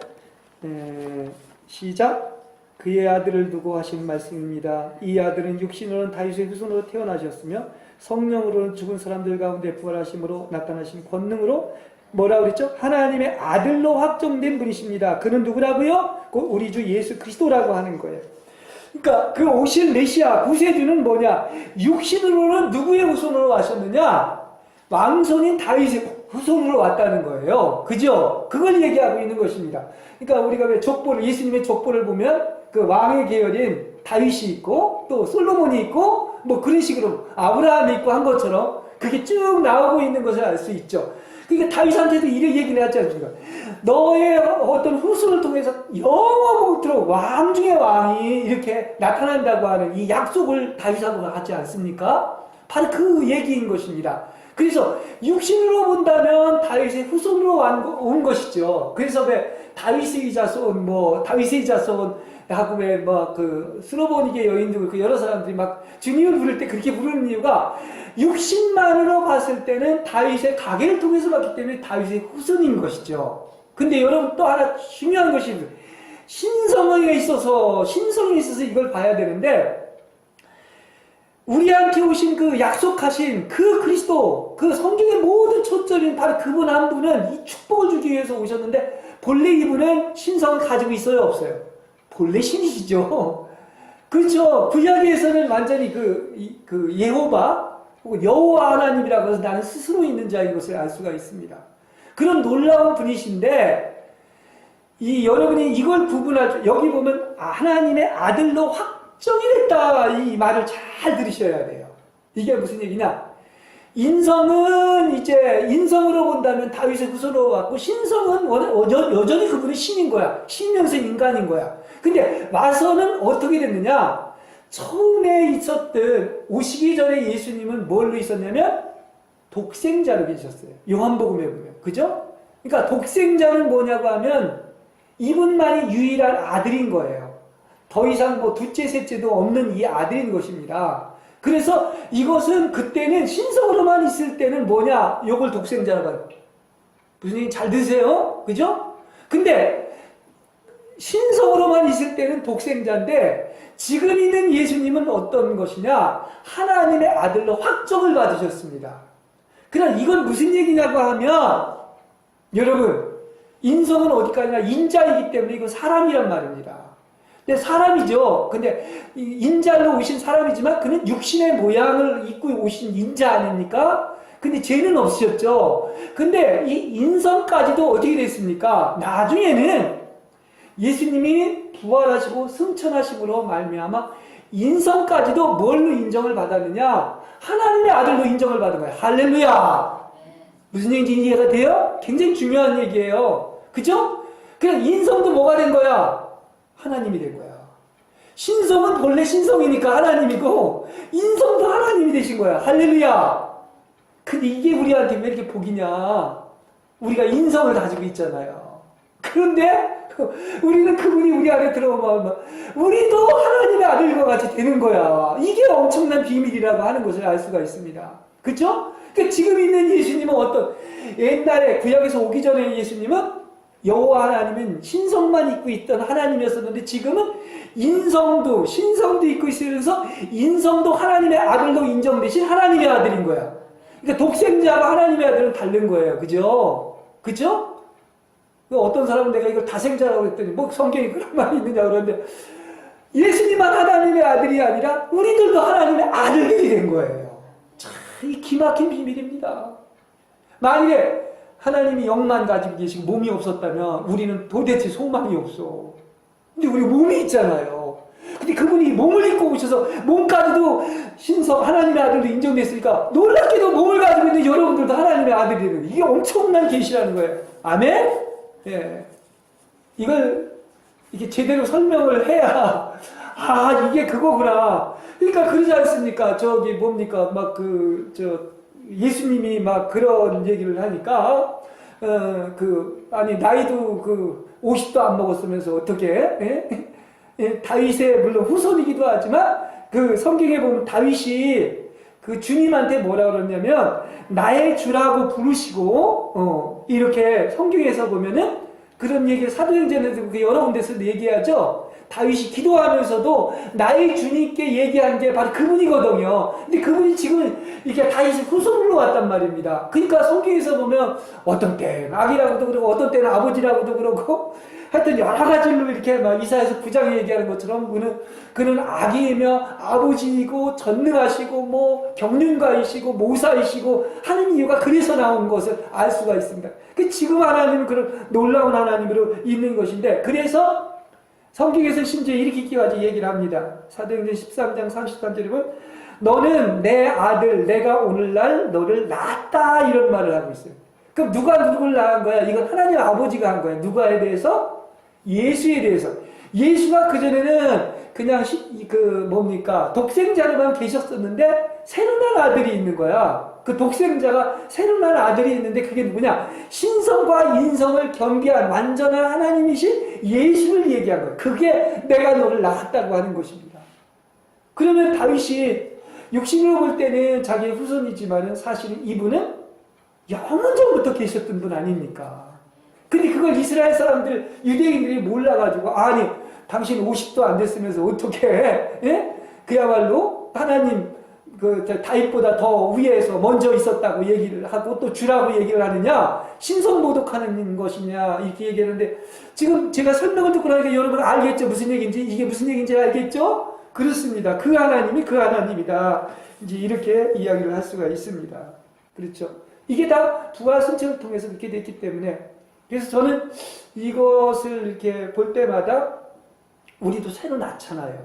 [SPEAKER 1] 시작. 그의 아들을 두고 하신 말씀입니다. 이 아들은 육신으로는 다윗의 후손으로 태어나셨으며 성령으로는 죽은 사람들 가운데 부활하심으로 나타나신 권능으로 뭐라고 그랬죠? 하나님의 아들로 확정된 분이십니다. 그는 누구라고요? 곧 우리 주 예수 그리스도라고 하는 거예요. 그러니까 그 오실 메시아 구세주는 뭐냐? 육신으로는 누구의 후손으로 왔었느냐? 왕손인 다윗의 후손으로 왔다는 거예요. 그죠? 그걸 얘기하고 있는 것입니다. 그러니까 우리가 왜 예수님의 족보를 보면 그 왕의 계열인 다윗이 있고 또 솔로몬이 있고 뭐 그런 식으로 아브라함이 있고 한 것처럼 그게 쭉 나오고 있는 것을 알 수 있죠. 그러니까 다윗한테도 이런 얘기를 하지 않습니까? 너의 어떤 후손을 통해서 영원토록 왕 중의 왕이 이렇게 나타난다고 하는 이 약속을 다윗하고 하지 않습니까? 바로 그 얘기인 것입니다. 그래서 육신으로 본다면 다윗의 후손으로 온 것이죠. 그래서 왜 다윗의 자손 하고 왜 스로보니게 여인들 그 여러 사람들이 막 주님을 부를 때 그렇게 부르는 이유가 육신만으로 봤을 때는 다윗의 가계를 통해서 봤기 때문에 다윗의 후손인 것이죠. 근데 여러분 또 하나 중요한 것이 신성에 있어서 이걸 봐야 되는데 우리한테 오신 그 약속하신 그 그리스도, 그 성경의 모든 초점인 바로 그분 한 분은 이 축복을 주기 위해서 오셨는데 본래 이분은 신성을 가지고 있어요, 없어요? 본래 신이시죠. 그렇죠. 구약에서는 완전히 그 예호바 혹은 여호와 하나님이라고 해서 나는 스스로 있는 자인 것을 알 수가 있습니다. 그런 놀라운 분이신데 여러분이 이걸 구분할 여기 보면 하나님의 아들로 확정이 됐다 이 말을 잘 들으셔야 돼요. 이게 무슨 얘기냐? 인성은 인성으로 본다면 다윗의 후손으로 왔고 신성은 여전히 그분은 신인 거야. 신이면서 인간인 거야. 근데 와서는 어떻게 됐느냐? 처음에 있었던 오시기 전에 예수님은 뭘로 있었냐면 독생자로 계셨어요. 요한복음에 보면. 그죠? 그러니까 독생자는 뭐냐고 하면 이분만이 유일한 아들인 거예요. 더 이상 둘째, 셋째도 없는 이 아들인 것입니다. 그래서 이것은 그때는 신성으로만 있을 때는 뭐냐? 요걸 독생자라고 해요. 무슨 얘기 잘 드세요? 그죠? 근데 신성으로만 있을 때는 독생자인데 지금 있는 예수님은 어떤 것이냐? 하나님의 아들로 확정을 받으셨습니다. 그럼 이건 무슨 얘기냐고 하면 여러분 인성은 어디까지나 인자이기 때문에 이건 사람이란 말입니다. 근데 사람이죠. 근데 인자로 오신 사람이지만 그는 육신의 모양을 입고 오신 인자 아닙니까? 근데 죄는 없으셨죠. 근데 이 인성까지도 어떻게 됐습니까? 나중에는 예수님이 부활하시고 승천하심으로 말미암아 인성까지도 뭘로 인정을 받았느냐? 하나님의 아들로 인정을 받은 거예요. 할렐루야! 무슨 얘기인지 이해가 돼요? 굉장히 중요한 얘기예요. 그죠? 그냥 인성도 뭐가 된 거야? 하나님이 된 거야. 신성은 본래 신성이니까 하나님이고 인성도 하나님이 되신 거야. 할렐루야! 근데 이게 우리한테 왜 이렇게 복이냐? 우리가 인성을 가지고 있잖아요. 그런데 우리는 그분이 우리 안에 들어오면 우리도 하나님의 아들과 같이 되는 거야. 이게 엄청난 비밀이라고 하는 것을 알 수가 있습니다. 그렇죠? 그러니까 지금 있는 예수님은 어떤 옛날에 구약에서 오기 전에 예수님은 여호와 하나님은 신성만 입고 있던 하나님이었었는데 지금은 인성도 신성도 입고 있으면서 인성도 하나님의 아들로 인정되신 하나님의 아들인 거야. 그러니까 독생자와 하나님의 아들은 다른 거예요. 그죠? 그죠? 어떤 사람은 내가 이걸 다생자라고 했더니 뭐 성경에 그런 말이 있느냐 그러는데 예수님만 하나님의 아들이 아니라 우리들도 하나님의 아들들이 된 거예요. 참, 이 기막힌 비밀입니다. 만일에 하나님이 영만 가지고 계시고 몸이 없었다면 우리는 도대체 소망이 없어. 근데 우리 몸이 있잖아요. 근데 그분이 몸을 입고 오셔서 몸까지도 신성 하나님의 아들로 인정됐으니까 놀랍게도 몸을 가지고 있는 여러분들도 하나님의 아들이 되는 거예요. 이게 엄청난 계시라는 거예요. 아멘? 예. 이걸 이게 제대로 설명을 해야 이게 그거구나. 그러니까 그러지 않습니까? 저기 뭡니까? 막 예수님이 막 그런 얘기를 하니까 아니 나이도 50도 안 먹었으면서 어떻게 다윗의 물론 후손이기도 하지만 그 성경에 보면 다윗이 그 주님한테 뭐라 그러냐면 나의 주라고 부르시고 이렇게 성경에서 보면은 그런 얘기를 사도행전에도 여러 군데서 얘기하죠. 다윗이 기도하면서도 나의 주님께 얘기한 게 바로 그분이거든요. 근데 그분이 지금 이렇게 다윗의 후손으로 왔단 말입니다. 그러니까 성경에서 보면 어떤 때는 아기라고도 그러고 어떤 때는 아버지라고도 그러고 하여튼 여러 가지로 이렇게 막 이사야서 9장에 얘기하는 것처럼 그는 아기이며 아버지이고 전능하시고 뭐 경륜가이시고 모사이시고 하는 이유가 그래서 나온 것을 알 수가 있습니다. 그 지금 하나님은 그런 놀라운 하나님으로 있는 것인데 그래서 성경에서 심지어 이렇게까지 얘기를 합니다. 사도행전 13장 33절에 보면 너는 내 아들 내가 오늘날 너를 낳았다 이런 말을 하고 있어요. 그럼 누가 누굴 낳은 거야? 이건 하나님 아버지가 한 거야. 누가에 대해서? 예수에 대해서. 예수가 그전에는 그냥 독생자로만 계셨었는데 새로 난 아들이 있는 거야. 그 독생자가 새로 난 아들이 있는데 그게 누구냐? 신성과 인성을 겸비한 완전한 하나님이신 예수를 얘기한 거야. 그게 내가 너를 낳았다고 하는 것입니다. 그러면 다윗이 육신으로 볼 때는 자기의 후손이지만 사실은 이분은 영원 전부터 계셨던 분 아닙니까? 근데 그걸 이스라엘 사람들, 유대인들이 몰라가지고 아니 당신 50도 안 됐으면서 어떻게 그야말로 하나님 다윗보다 더 위에서 먼저 있었다고 얘기를 하고 또 주라고 얘기를 하느냐 신성모독하는 것이냐 이렇게 얘기하는데 지금 제가 설명을 듣고 나니까 여러분 알겠죠? 무슨 얘기인지 이게 무슨 얘기인지 알겠죠? 그렇습니다. 그 하나님이 그 하나님이다. 이제 이렇게 이야기를 할 수가 있습니다. 그렇죠? 이게 다 부활 승천을 통해서 그렇게 됐기 때문에 그래서 저는 이것을 이렇게 볼 때마다 우리도 새로 낳잖아요.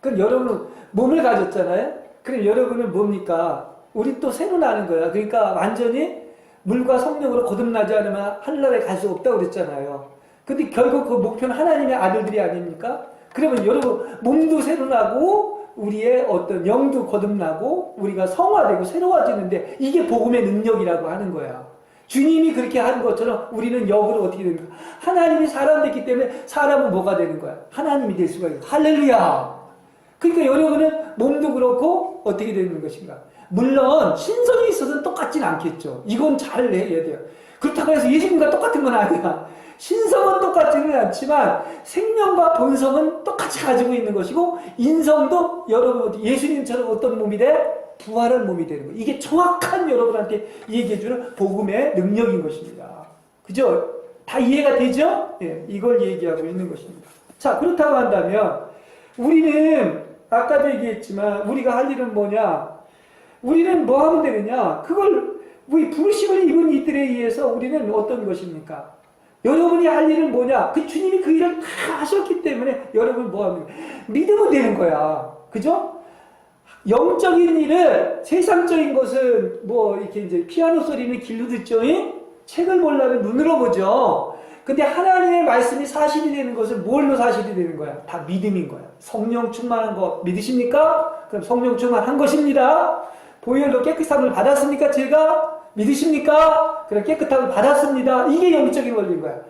[SPEAKER 1] 그럼 여러분은 몸을 가졌잖아요. 그럼 여러분은 뭡니까? 우리 또 새로 나는 거야. 그러니까 완전히 물과 성령으로 거듭나지 않으면 하늘나라에 갈 수 없다고 그랬잖아요. 근데 결국 그 목표는 하나님의 아들들이 아닙니까? 그러면 여러분 몸도 새로 나고 우리의 어떤 영도 거듭나고 우리가 성화되고 새로워지는데 이게 복음의 능력이라고 하는 거야. 주님이 그렇게 하는 것처럼 우리는 역으로 어떻게 되는 거야? 하나님이 사람 됐기 때문에 사람은 뭐가 되는 거야? 하나님이 될 수가 있어요. 할렐루야! 그러니까 여러분은 몸도 그렇고 어떻게 되는 것인가? 물론 신성이 있어서는 똑같진 않겠죠. 이건 잘 해야 돼요. 그렇다고 해서 예수님과 똑같은 건 아니야. 신성은 똑같지는 않지만 생명과 본성은 똑같이 가지고 있는 것이고 인성도 여러분 예수님처럼 어떤 몸이 돼? 부활한 몸이 되는 거예요. 이게 정확한 여러분한테 얘기해주는 복음의 능력인 것입니다. 그죠? 다 이해가 되죠? 예, 이걸 얘기하고 있는 것입니다. 자, 그렇다고 한다면 우리는 아까도 얘기했지만 우리가 할 일은 뭐냐? 우리는 뭐 하면 되느냐? 그걸 우리 부르심을 입은 이들에 의해서 우리는 어떤 것입니까? 여러분이 할 일은 뭐냐? 그 주님이 그 일을 다 하셨기 때문에 여러분 뭐 합니까? 믿으면 되는 거야. 그죠? 영적인 일을, 세상적인 것은 뭐 이렇게 이제 피아노 소리는 길로 듣죠? 책을 보려면 눈으로 보죠. 근데 하나님의 말씀이 사실이 되는 것은 뭘로 사실이 되는 거야? 다 믿음인 거야. 성령 충만한 거 믿으십니까? 그럼 성령 충만한 것입니다. 보혈로 깨끗함을 받았습니까? 제가? 믿으십니까? 그럼 깨끗함을 받았습니다. 이게 영적인 원리인 거야.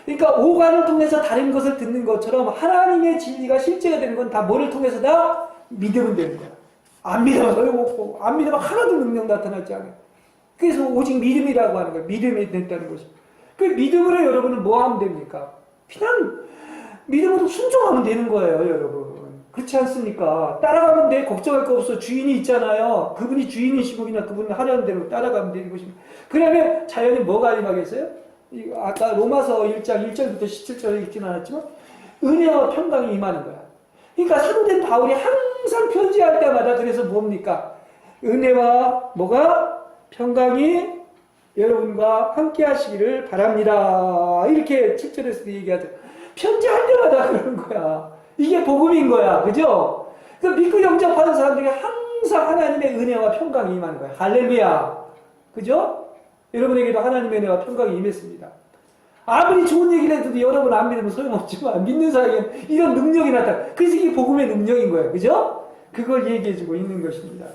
[SPEAKER 1] 그러니까 오간을 통해서 다른 것을 듣는 것처럼 하나님의 진리가 실제가 되는 건 다 뭐를 통해서다? 믿으면 되는 거야. 안 믿으면 어려웠고, 안 믿으면 하나도 능력 나타나지 않아요. 그래서 오직 믿음이라고 하는 거예요. 믿음이 된다는 것이. 그 믿음으로 여러분은 뭐 하면 됩니까? 그냥 믿음으로 순종하면 되는 거예요, 여러분. 그렇지 않습니까? 따라가면 돼. 걱정할 거 없어. 주인이 있잖아요. 그분이 주인이시고 그냥 그분 하려는 대로 따라가면 되는 것입니다. 그러면 자연히 뭐가 임하겠어요? 아까 로마서 1장 1절부터 17절을 읽지는 않았지만 은혜와 평강이 임하는 거야. 그러니까 사도된 바울이 항상 편지할 때마다 그래서 뭡니까? 은혜와 뭐가? 평강이 여러분과 함께 하시기를 바랍니다. 이렇게 7절에서도 얘기하죠. 편지할 때마다 그러는 거야. 이게 복음인 거야. 그죠? 그 믿고 영접하는 사람들이 항상 하나님의 은혜와 평강이 임하는 거야. 할렐루야. 그죠? 여러분에게도 하나님의 은혜와 평강이 임했습니다. 아무리 좋은 얘기를 해도 여러분 안 믿으면 소용없지만 믿는 사람에게는 이런 능력이 나타나. 그래서 이게 복음의 능력인 거예요. 그죠? 그걸 얘기해주고 있는 것입니다.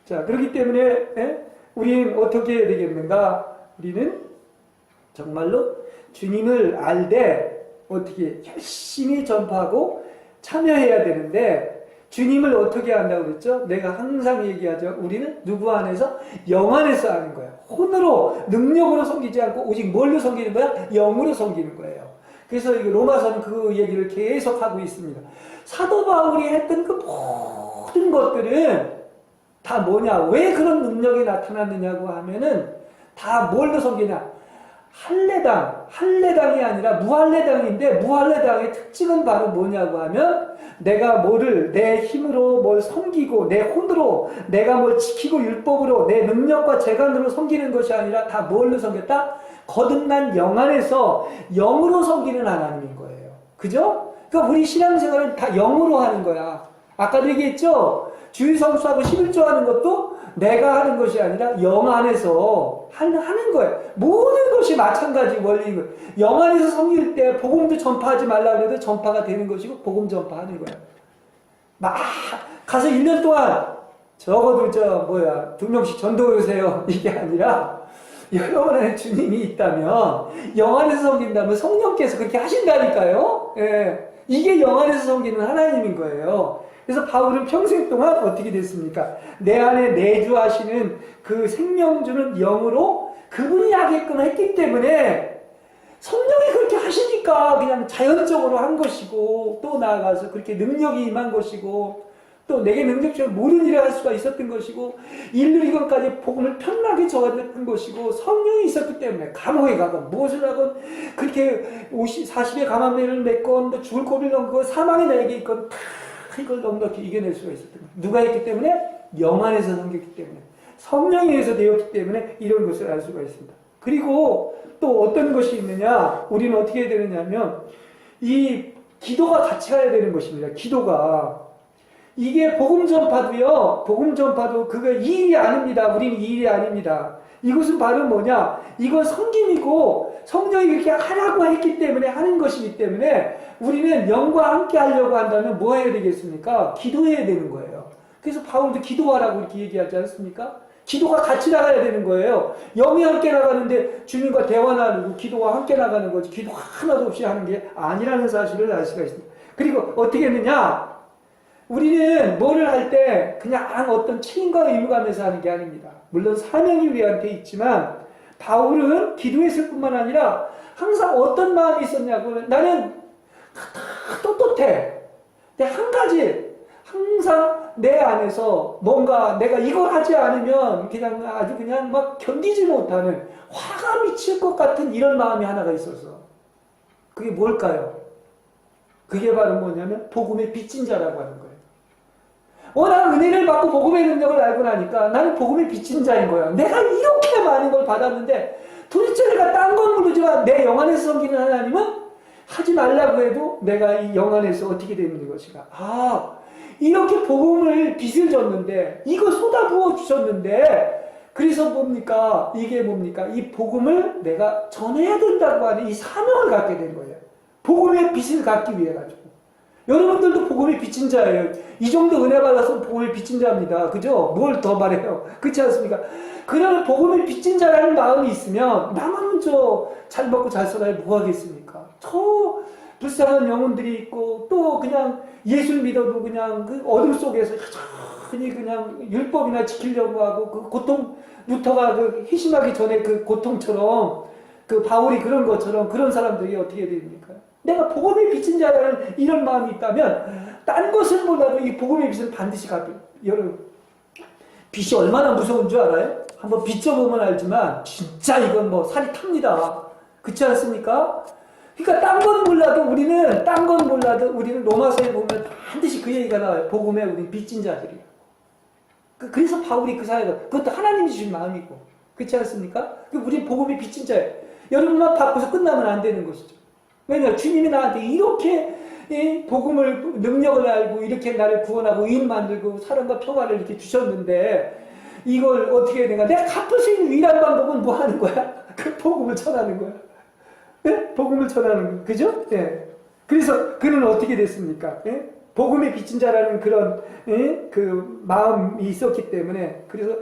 [SPEAKER 1] 자, 그렇기 때문에 우리는 어떻게 해야 되겠는가? 우리는 정말로 주님을 알되 어떻게 열심히 전파하고 참여해야 되는데 주님을 어떻게 한다고 그랬죠? 내가 항상 얘기하죠. 우리는 누구 안에서? 영 안에서 하는 거예요. 혼으로 능력으로 섬기지 않고 오직 뭘로 섬기는 거야? 영으로 섬기는 거예요. 그래서 로마서는 그 얘기를 계속 하고 있습니다. 사도 바울이 했던 그 모든 것들은 다 뭐냐? 왜 그런 능력이 나타났느냐고 하면은 다 뭘로 섬기냐? 할례당이 아니라 무할례당인데 무할례당의 특징은 바로 뭐냐고 하면 내가 뭐를 내 힘으로 뭘 섬기고 내 혼으로 내가 뭘 지키고 율법으로 내 능력과 재간으로 섬기는 것이 아니라 다 뭘로 섬겼다? 거듭난 영 안에서 영으로 섬기는 하나님인 거예요. 그죠? 그러니까 우리 신앙생활은 다 영으로 하는 거야. 아까도 얘기했죠? 주일 성수하고 11조 하는 것도 내가 하는 것이 아니라 영 안에서 하는 거예요. 모든 것이 마찬가지 원리인 거예요. 영 안에서 섬길 때 복음도 전파하지 말라고 해도 전파가 되는 것이고 복음 전파하는 거예요. 막 가서 1년 동안 적어도 2명씩 전도하세요. 이게 아니라 여러분 안에 주님이 있다면 영 안에서 섬긴다면 성령께서 그렇게 하신다니까요. 예. 이게 영 안에서 섬기는 하나님인 거예요. 그래서 바울은 평생 동안 어떻게 됐습니까? 내 안에 내주하시는 그 생명 주는 영으로 그분이 하게끔 했기 때문에 성령이 그렇게 하시니까 그냥 자연적으로 한 것이고 또 나아가서 그렇게 능력이 임한 것이고 또 내게 능력처럼 모든 일을 할 수가 있었던 것이고 일루리건까지 복음을 편하게 전했던 것이고 성령이 있었기 때문에 감옥에 가건 무엇을 하건 그렇게 40의 감암매를 맺건 또 죽을 고비를 넘고 사망이 나에게 있건 다 이걸 넉넉히 이겨낼 수가 있었던 거예요. 누가 있기 때문에? 영 안에서 섬겼기 때문에 성령에 의해서 되었기 때문에 이런 것을 알 수가 있습니다. 그리고 또 어떤 것이 있느냐? 우리는 어떻게 해야 되느냐면 이 기도가 같이 가야 되는 것입니다. 기도가 이게 복음 전파도요. 복음 전파도 그거 이 일이 아닙니다. 우리는 이 일이 아닙니다. 이것은 바로 뭐냐? 이건 성김이고 성령이 그렇게 하라고 했기 때문에 하는 것이기 때문에 우리는 영과 함께 하려고 한다면 뭐 해야 되겠습니까? 기도해야 되는 거예요. 그래서 바울도 기도하라고 이렇게 얘기하지 않습니까? 기도가 같이 나가야 되는 거예요. 영이 함께 나가는데 주님과 대화 나누고 기도와 함께 나가는 거지 기도 하나도 없이 하는 게 아니라는 사실을 알 수가 있습니다. 그리고 어떻게 했느냐? 우리는 뭐를 할 때 그냥 어떤 책임과 의무감에서 하는 게 아닙니다. 물론 사명이 우리한테 있지만 바울은 기도했을 뿐만 아니라 항상 어떤 마음이 있었냐고 나는 떳떳해. 근데 한 가지 항상 내 안에서 뭔가 내가 이걸 하지 않으면 그냥 아주 그냥 막 견디지 못하는 화가 미칠 것 같은 이런 마음이 하나가 있어서 그게 뭘까요? 그게 바로 뭐냐면 복음의 빚진 자라고 하는 거예요. 나는 은혜를 받고 복음의 능력을 알고 나니까 나는 복음의 빚진 자인 거야. 내가 이렇게 많은 걸 받았는데 도대체 내가 딴 건 모르지만 내 영 안에서 섬기는 하나님은 하지 말라고 해도 내가 이 영 안에서 어떻게 되는 것인가. 이렇게 복음을 빚을 졌는데 이거 쏟아부어 주셨는데 그래서 뭡니까? 이게 뭡니까? 이 복음을 내가 전해야 된다고 하는 이 사명을 갖게 된 거예요. 복음의 빚을 갖기 위해 가지고. 여러분들도 복음의 빚진 자예요. 이 정도 은혜 받아서 복음의 빚진 자입니다. 그죠? 뭘 더 말해요? 그렇지 않습니까? 그러면 복음의 빚진 자라는 마음이 있으면 나만 잘 먹고 잘 살아야 뭐 하겠습니까? 저 불쌍한 영혼들이 있고 또 그냥 예수를 믿어도 그냥 그 어둠 속에서 여전히 그냥 율법이나 지키려고 하고 그 고통 루터가 그 희심하기 전에 그 고통처럼 그 바울이 그런 것처럼 그런 사람들이 어떻게 됩니까? 내가 복음의 빚진 자라는 이런 마음이 있다면 딴 것을 몰라도 이 복음의 빚은 반드시 갚아요. 여러분 빚이 얼마나 무서운 줄 알아요? 한번 빚져보면 알지만 진짜 이건 뭐 살이 탑니다. 그렇지 않습니까? 그러니까 딴 건 몰라도 우리는 로마서에 보면 반드시 그 얘기가 나와요. 복음에 우리 빚진 자들이야. 그래서 바울이 그 사회가 그것도 하나님이 주신 마음이고 그렇지 않습니까? 우리 복음이 빚진 자예요. 여러분만 받고서 끝나면 안 되는 것이죠. 왜냐하면 주님이 나한테 이렇게 복음을 능력을 알고 이렇게 나를 구원하고 의인 만들고 사랑과 평화를 이렇게 주셨는데 이걸 어떻게 해야 되나? 내가 갚을 수 있는 유일한 방법은 뭐 하는 거야? 그 복음을 전하는 거야. 네? 복음을 전하는 거야. 그죠? 네. 그래서 그는 어떻게 됐습니까? 네? 복음의 빚진 자라는 그런 그 마음이 있었기 때문에 그래서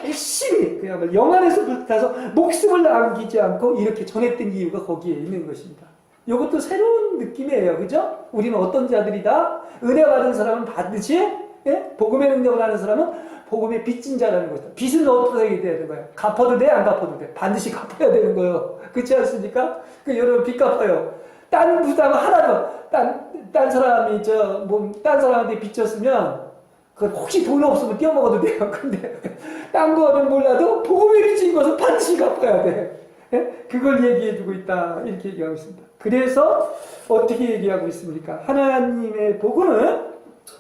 [SPEAKER 1] 열심히 그야말로 영 안에서 불타서 목숨을 남기지 않고 이렇게 전했던 이유가 거기에 있는 것입니다. 이것도 새로운 느낌이에요. 그죠? 우리는 어떤 자들이다? 은혜 받은 사람은 반드시 복음의 능력을 하는 사람은 복음의 빚진 자라는 것이다. 빚은 어떻게 돼야 되는 거예요? 갚아도 돼? 안 갚아도 돼? 반드시 갚아야 되는 거예요. 그렇지 않습니까? 여러분 빚 갚아요. 딴 부담은 하나도 딴 사람이 딴 사람한테 빚졌으면 그 혹시 돈 없으면 떼어먹어도 돼요. 근데 딴 거는 몰라도 복음의 빚진 것은 반드시 갚아야 돼. 그걸 얘기해주고 있다. 이렇게 얘기하고 있습니다. 그래서 어떻게 얘기하고 있습니까? 하나님의 복음은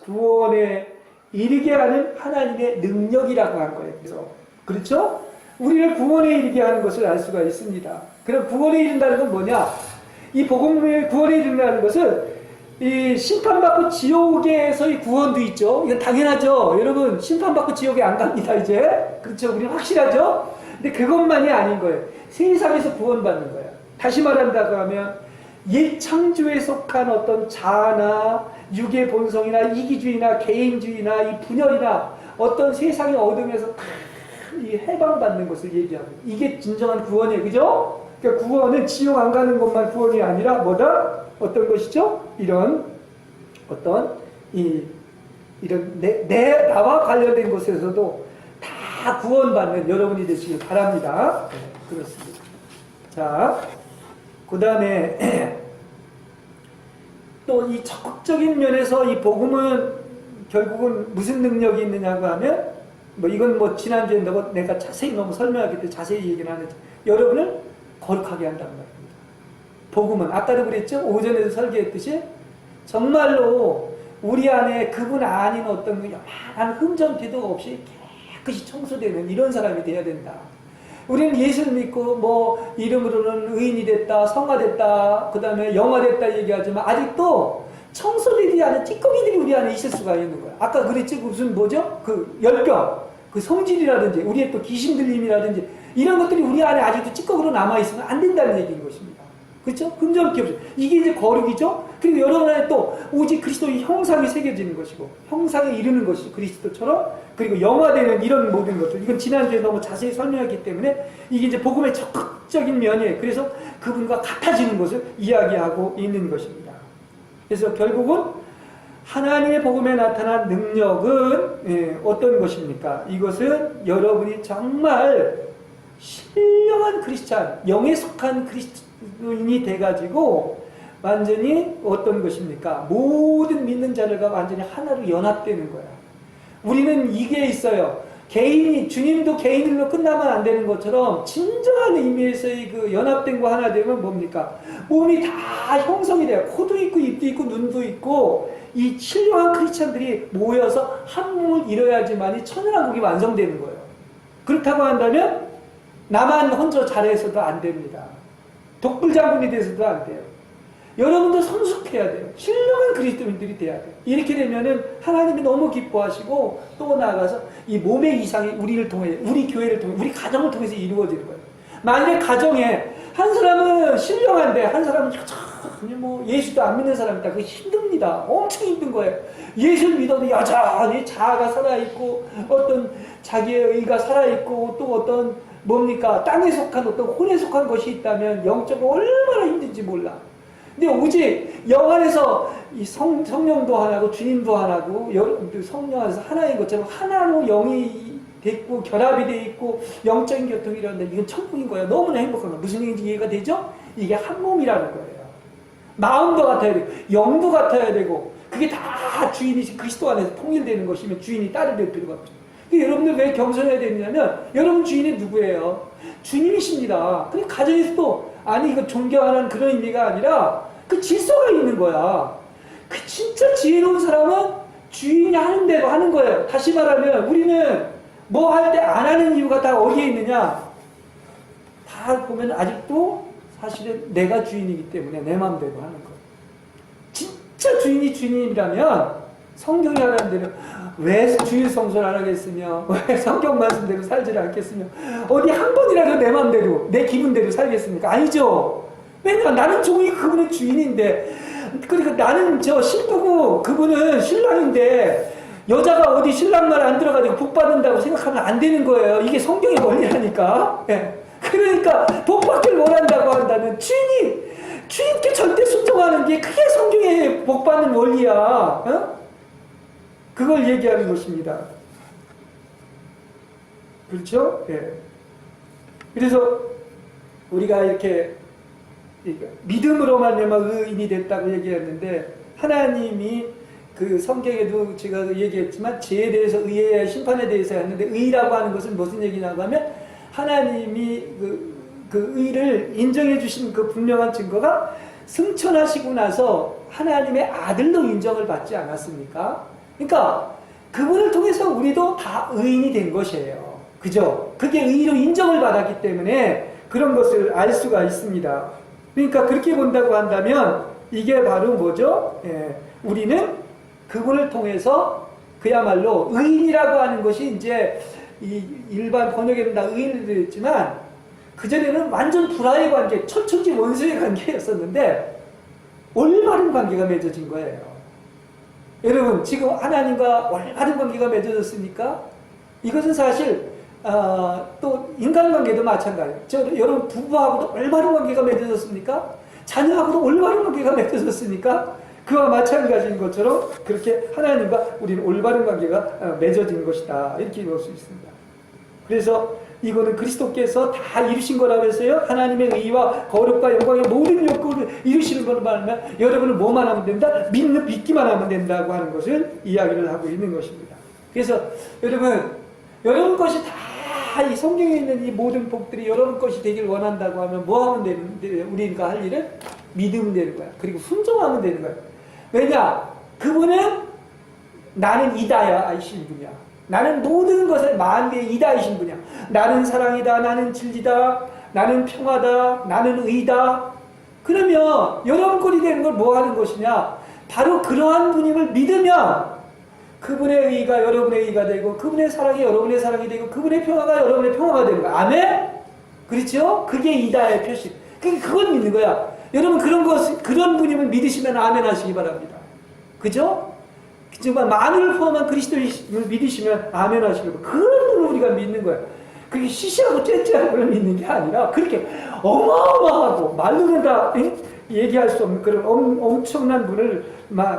[SPEAKER 1] 구원에 이르게 하는 하나님의 능력이라고 한 거예요. 그래서 그렇죠? 우리를 구원에 이르게 하는 것을 알 수가 있습니다. 그럼 구원에 이른다는 건 뭐냐? 이 복음을 구원에 이른다는 것은 이 심판받고 지옥에서의 구원도 있죠. 이건 당연하죠. 여러분 심판받고 지옥에 안 갑니다. 이제 그렇죠? 우리는 확실하죠. 근데 그것만이 아닌 거예요. 세상에서 구원받는 거예요. 다시 말한다고 하면 옛 창조에 속한 어떤 자아나 육의 본성이나 이기주의나 개인주의나 이 분열이나 어떤 세상의 어둠에서 이 해방받는 것을 얘기하고 이게 진정한 구원이에요. 그죠? 그러니까 구원은 지옥 안 가는 것만 구원이 아니라 뭐다? 어떤 것이죠? 이런 어떤 이런 나와 관련된 것에서도 다 구원받는 여러분이 되시길 바랍니다. 네, 그렇습니다. 자, 그 다음에 또 이 적극적인 면에서 이 복음은 결국은 무슨 능력이 있느냐고 하면 뭐 이건 뭐 지난주에 내가 자세히 너무 설명하기 때문에 자세히 얘기는 안 했죠. 여러분을 거룩하게 한다는 말입니다. 복음은 아까도 그랬죠? 오전에도 설계했듯이 정말로 우리 안에 그분 아닌 어떤 요만한 흠정티도 없이 깨끗이 청소되는 이런 사람이 돼야 된다. 우리는 예수를 믿고 뭐 이름으로는 의인이 됐다, 성화됐다, 그 다음에 영화됐다 얘기하지만 아직도 청소되지 않은 찌꺼기들이 우리 안에 있을 수가 있는 거야. 아까 그랬지? 무슨 뭐죠? 그 열병, 그 성질이라든지 우리의 또 귀신 들림이라든지 이런 것들이 우리 안에 아직도 찌꺼기로 남아있으면 안 된다는 얘기인 것입니다. 그렇죠? 흠잡기 없이. 이게 이제 거룩이죠? 그리고 여러분 안에 또 오직 그리스도의 형상이 새겨지는 것이고 형상에 이르는 것이 그리스도처럼 그리고 영화되는 이런 모든 것들. 이건 지난주에 너무 자세히 설명했기 때문에 이게 이제 복음의 적극적인 면이에요. 그래서 그분과 같아지는 것을 이야기하고 있는 것입니다. 그래서 결국은 하나님의 복음에 나타난 능력은 어떤 것입니까? 이것은 여러분이 정말 신령한 크리스찬, 영에 속한 그리스도인이 돼가지고 완전히 어떤 것입니까? 모든 믿는 자들과 완전히 하나로 연합되는 거야. 우리는 이게 있어요. 주님도 개인으로 끝나면 안 되는 것처럼 진정한 의미에서의 그 연합된 거 하나 되면 뭡니까? 몸이 다 형성이 돼요. 코도 있고 입도 있고 눈도 있고 이 신령한 크리스찬들이 모여서 한 몸을 이뤄야지만이 천연왕국이 완성되는 거예요. 그렇다고 한다면 나만 혼자 잘해서도 안 됩니다. 독불장군이 돼서도 안 돼요. 여러분도 성숙해야 돼요. 신령한 그리스도인들이 돼야 돼요. 이렇게 되면은 하나님이 너무 기뻐하시고 또 나아가서 이 몸의 이상이 우리를 통해, 우리 교회를 통해, 우리 가정을 통해서 이루어지는 거예요. 만약에 가정에 한 사람은 신령한데 한 사람은 여전히 뭐 예수도 안 믿는 사람이다. 그거 힘듭니다. 엄청 힘든 거예요. 예수를 믿어도 여전히 자아가 살아있고 어떤 자기의 의가 살아있고 또 어떤 뭡니까? 땅에 속한 어떤 혼에 속한 것이 있다면 영적으로 얼마나 힘든지 몰라. 근데 오직 영 안에서 이 성령도 하나고 주님도 하나고 성령 안에서 하나인 것처럼 하나로 영이 됐고 결합이 돼 있고 영적인 교통이 일어난다. 이건 천국인 거예요. 너무나 행복한 거예요. 무슨 얘기인지 이해가 되죠? 이게 한 몸이라는 거예요. 마음도 같아야 되고 영도 같아야 되고 그게 다 주인이 그리스도 안에서 통일되는 것이면 주인이 따로 될 필요가 없죠. 여러분들 왜 겸손해야 되느냐면 여러분 주인이 누구예요? 주님이십니다. 근데 가정에서도 아니 이거 존경하는 그런 의미가 아니라 그 질서가 있는 거야. 그 진짜 지혜로운 사람은 주인이 하는 대로 하는 거예요. 다시 말하면 우리는 뭐 할 때 안 하는 이유가 다 어디에 있느냐? 다 보면 아직도 사실은 내가 주인이기 때문에 내 마음대로 하는 거예요. 진짜 주인이 주인이라면 성경이 하라는 대로 왜 주일 성소를 안 하겠으며 왜 성경 말씀대로 살지를 않겠으며 어디 한 번이라도 내 마음대로 내 기분대로 살겠습니까? 아니죠. 왜냐면 나는 종이 그분의 주인인데 그러니까 나는 저 신부고 그분은 신랑인데 여자가 어디 신랑 말 안 들어가지고 복 받는다고 생각하면 안 되는 거예요. 이게 성경의 원리라니까. 예. 그러니까 복 받길 원한다고 한다면 주인께 절대 순종하는 게 그게 성경의 복 받는 원리야. 어? 그걸 얘기하는 것입니다. 그렇죠? 예. 그래서 우리가 이렇게 믿음으로 말미암아 의인이 됐다고 얘기했는데 하나님이 그 성경에도 제가 얘기했지만 죄에 대해서 의에 심판에 대해서 했는데 의라고 하는 것은 무슨 얘기냐고 하면 하나님이 그 의를 인정해 주신 그 분명한 증거가 승천하시고 나서 하나님의 아들로 인정을 받지 않았습니까? 그러니까 그분을 통해서 우리도 다 의인이 된 것이에요. 그죠? 그게 의로 인정을 받았기 때문에 그런 것을 알 수가 있습니다. 그러니까 그렇게 본다고 한다면 이게 바로 뭐죠? 예, 우리는 그분을 통해서 그야말로 의인이라고 하는 것이 이제 이 일반 번역에는 다 의인을 들었지만 그전에는 완전 불화의 관계, 천천지 원수의 관계였었는데 올바른 관계가 맺어진 거예요. 여러분 지금 하나님과 올바른 관계가 맺어졌으니까 이것은 사실 또 인간관계도 마찬가지예요. 여러분 부부하고도 올바른 관계가 맺어졌습니까? 자녀하고도 올바른 관계가 맺어졌습니까? 그와 마찬가지인 것처럼 그렇게 하나님과 우리는 올바른 관계가 맺어진 것이다. 이렇게 볼 수 있습니다. 그래서 이거는 그리스도께서 다 이루신 거라고 해서요. 하나님의 의와 거룩과 영광의 모든 욕구를 이루시는 것을 말하면 여러분은 뭐만 하면 된다? 믿기만 하면 된다고 하는 것을 이야기를 하고 있는 것입니다. 그래서 여러분 것이 다 이 성경에 있는 이 모든 복들이 여러분 것이 되길 원한다고 하면 뭐 하면 되는데 우리가 할 일은 믿으면 되는 거야. 그리고 순종하면 되는 거야. 왜냐? 그분은 나는 이다이신 분이야. 나는 모든 것을 만대의 이다이신 분이야. 나는 사랑이다. 나는 진리다. 나는 평화다. 나는 의다. 그러면 여러분 꼴이 되는 걸 뭐 하는 것이냐? 바로 그러한 분임을 믿으면 그분의 의가 여러분의 의가 되고 그분의 사랑이 여러분의 사랑이 되고 그분의 평화가 여러분의 평화가 되는 거야. 아멘? 그렇죠? 그게 이다의 표시. 그걸 믿는 거야. 여러분 그런 분임을 믿으시면 아멘 하시기 바랍니다. 그죠? 정말 만유를 포함한 그리스도를 믿으시면 아멘 하시기 바랍니다. 그런 분을 우리가 믿는 거야. 그게 시시하고 째째하고 믿는 게 아니라 그렇게 어마어마하고 말로는 다 얘기할 수 없는 그런 엄청난 분을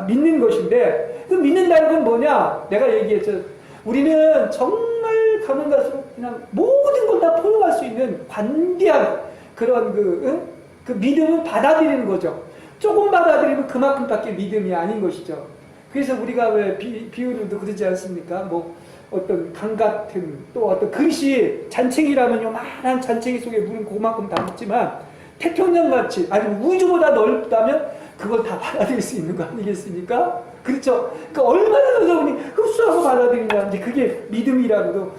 [SPEAKER 1] 믿는 것인데 그 믿는다는 건 뭐냐? 내가 얘기했죠. 우리는 정말 가면 갈수록 그냥 모든 걸 다 포용할 수 있는 관대한 그런 그 믿음을 받아들이는 거죠. 조금 받아들이면 그만큼밖에 믿음이 아닌 것이죠. 그래서 우리가 왜 비유로도 그러지 않습니까? 뭐 어떤 강 같은 또 어떤 그릇이 잔챙이라면 요만한 잔챙이 속에 물은 그만큼 담았지만 태평양 같이 아니면 우주보다 넓다면 그걸 다 받아들일 수 있는 거 아니겠습니까? 그렇죠? 그러니까 얼마나 여러분이 흡수하고 받아들이냐 이제 그게 믿음이라고도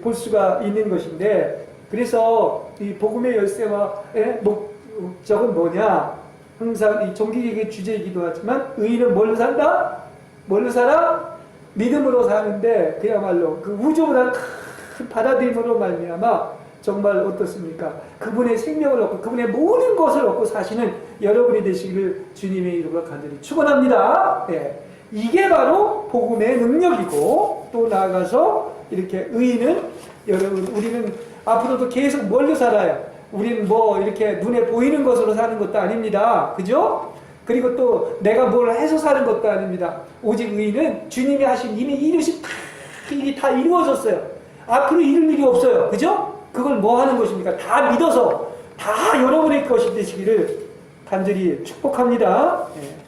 [SPEAKER 1] 볼 수가 있는 것인데 그래서 이 복음의 열쇠와 목적은 뭐냐? 항상 이 종기기의 주제이기도 하지만 의인은 뭘로 산다? 뭘로 살아? 믿음으로 사는데 그야말로 그 우주보다 큰 받아들임으로 말미암아 정말 어떻습니까? 그분의 생명을 얻고 그분의 모든 것을 얻고 사시는 여러분이 되시기를 주님의 이름으로 간절히 축원합니다. 네. 이게 바로 복음의 능력이고 또 나아가서 이렇게 의인은 여러분 우리는 앞으로도 계속 뭘로 살아요? 우리는 뭐 이렇게 눈에 보이는 것으로 사는 것도 아닙니다. 그죠? 그리고 또 내가 뭘 해서 사는 것도 아닙니다. 오직 의인은 주님이 하신 이미 이루신 일이 다 이루어졌어요. 앞으로 이룰 일이 없어요. 그죠? 그걸 뭐 하는 것입니까? 다 믿어서 다 여러분의 것이 되시기를 간절히 축복합니다. 네.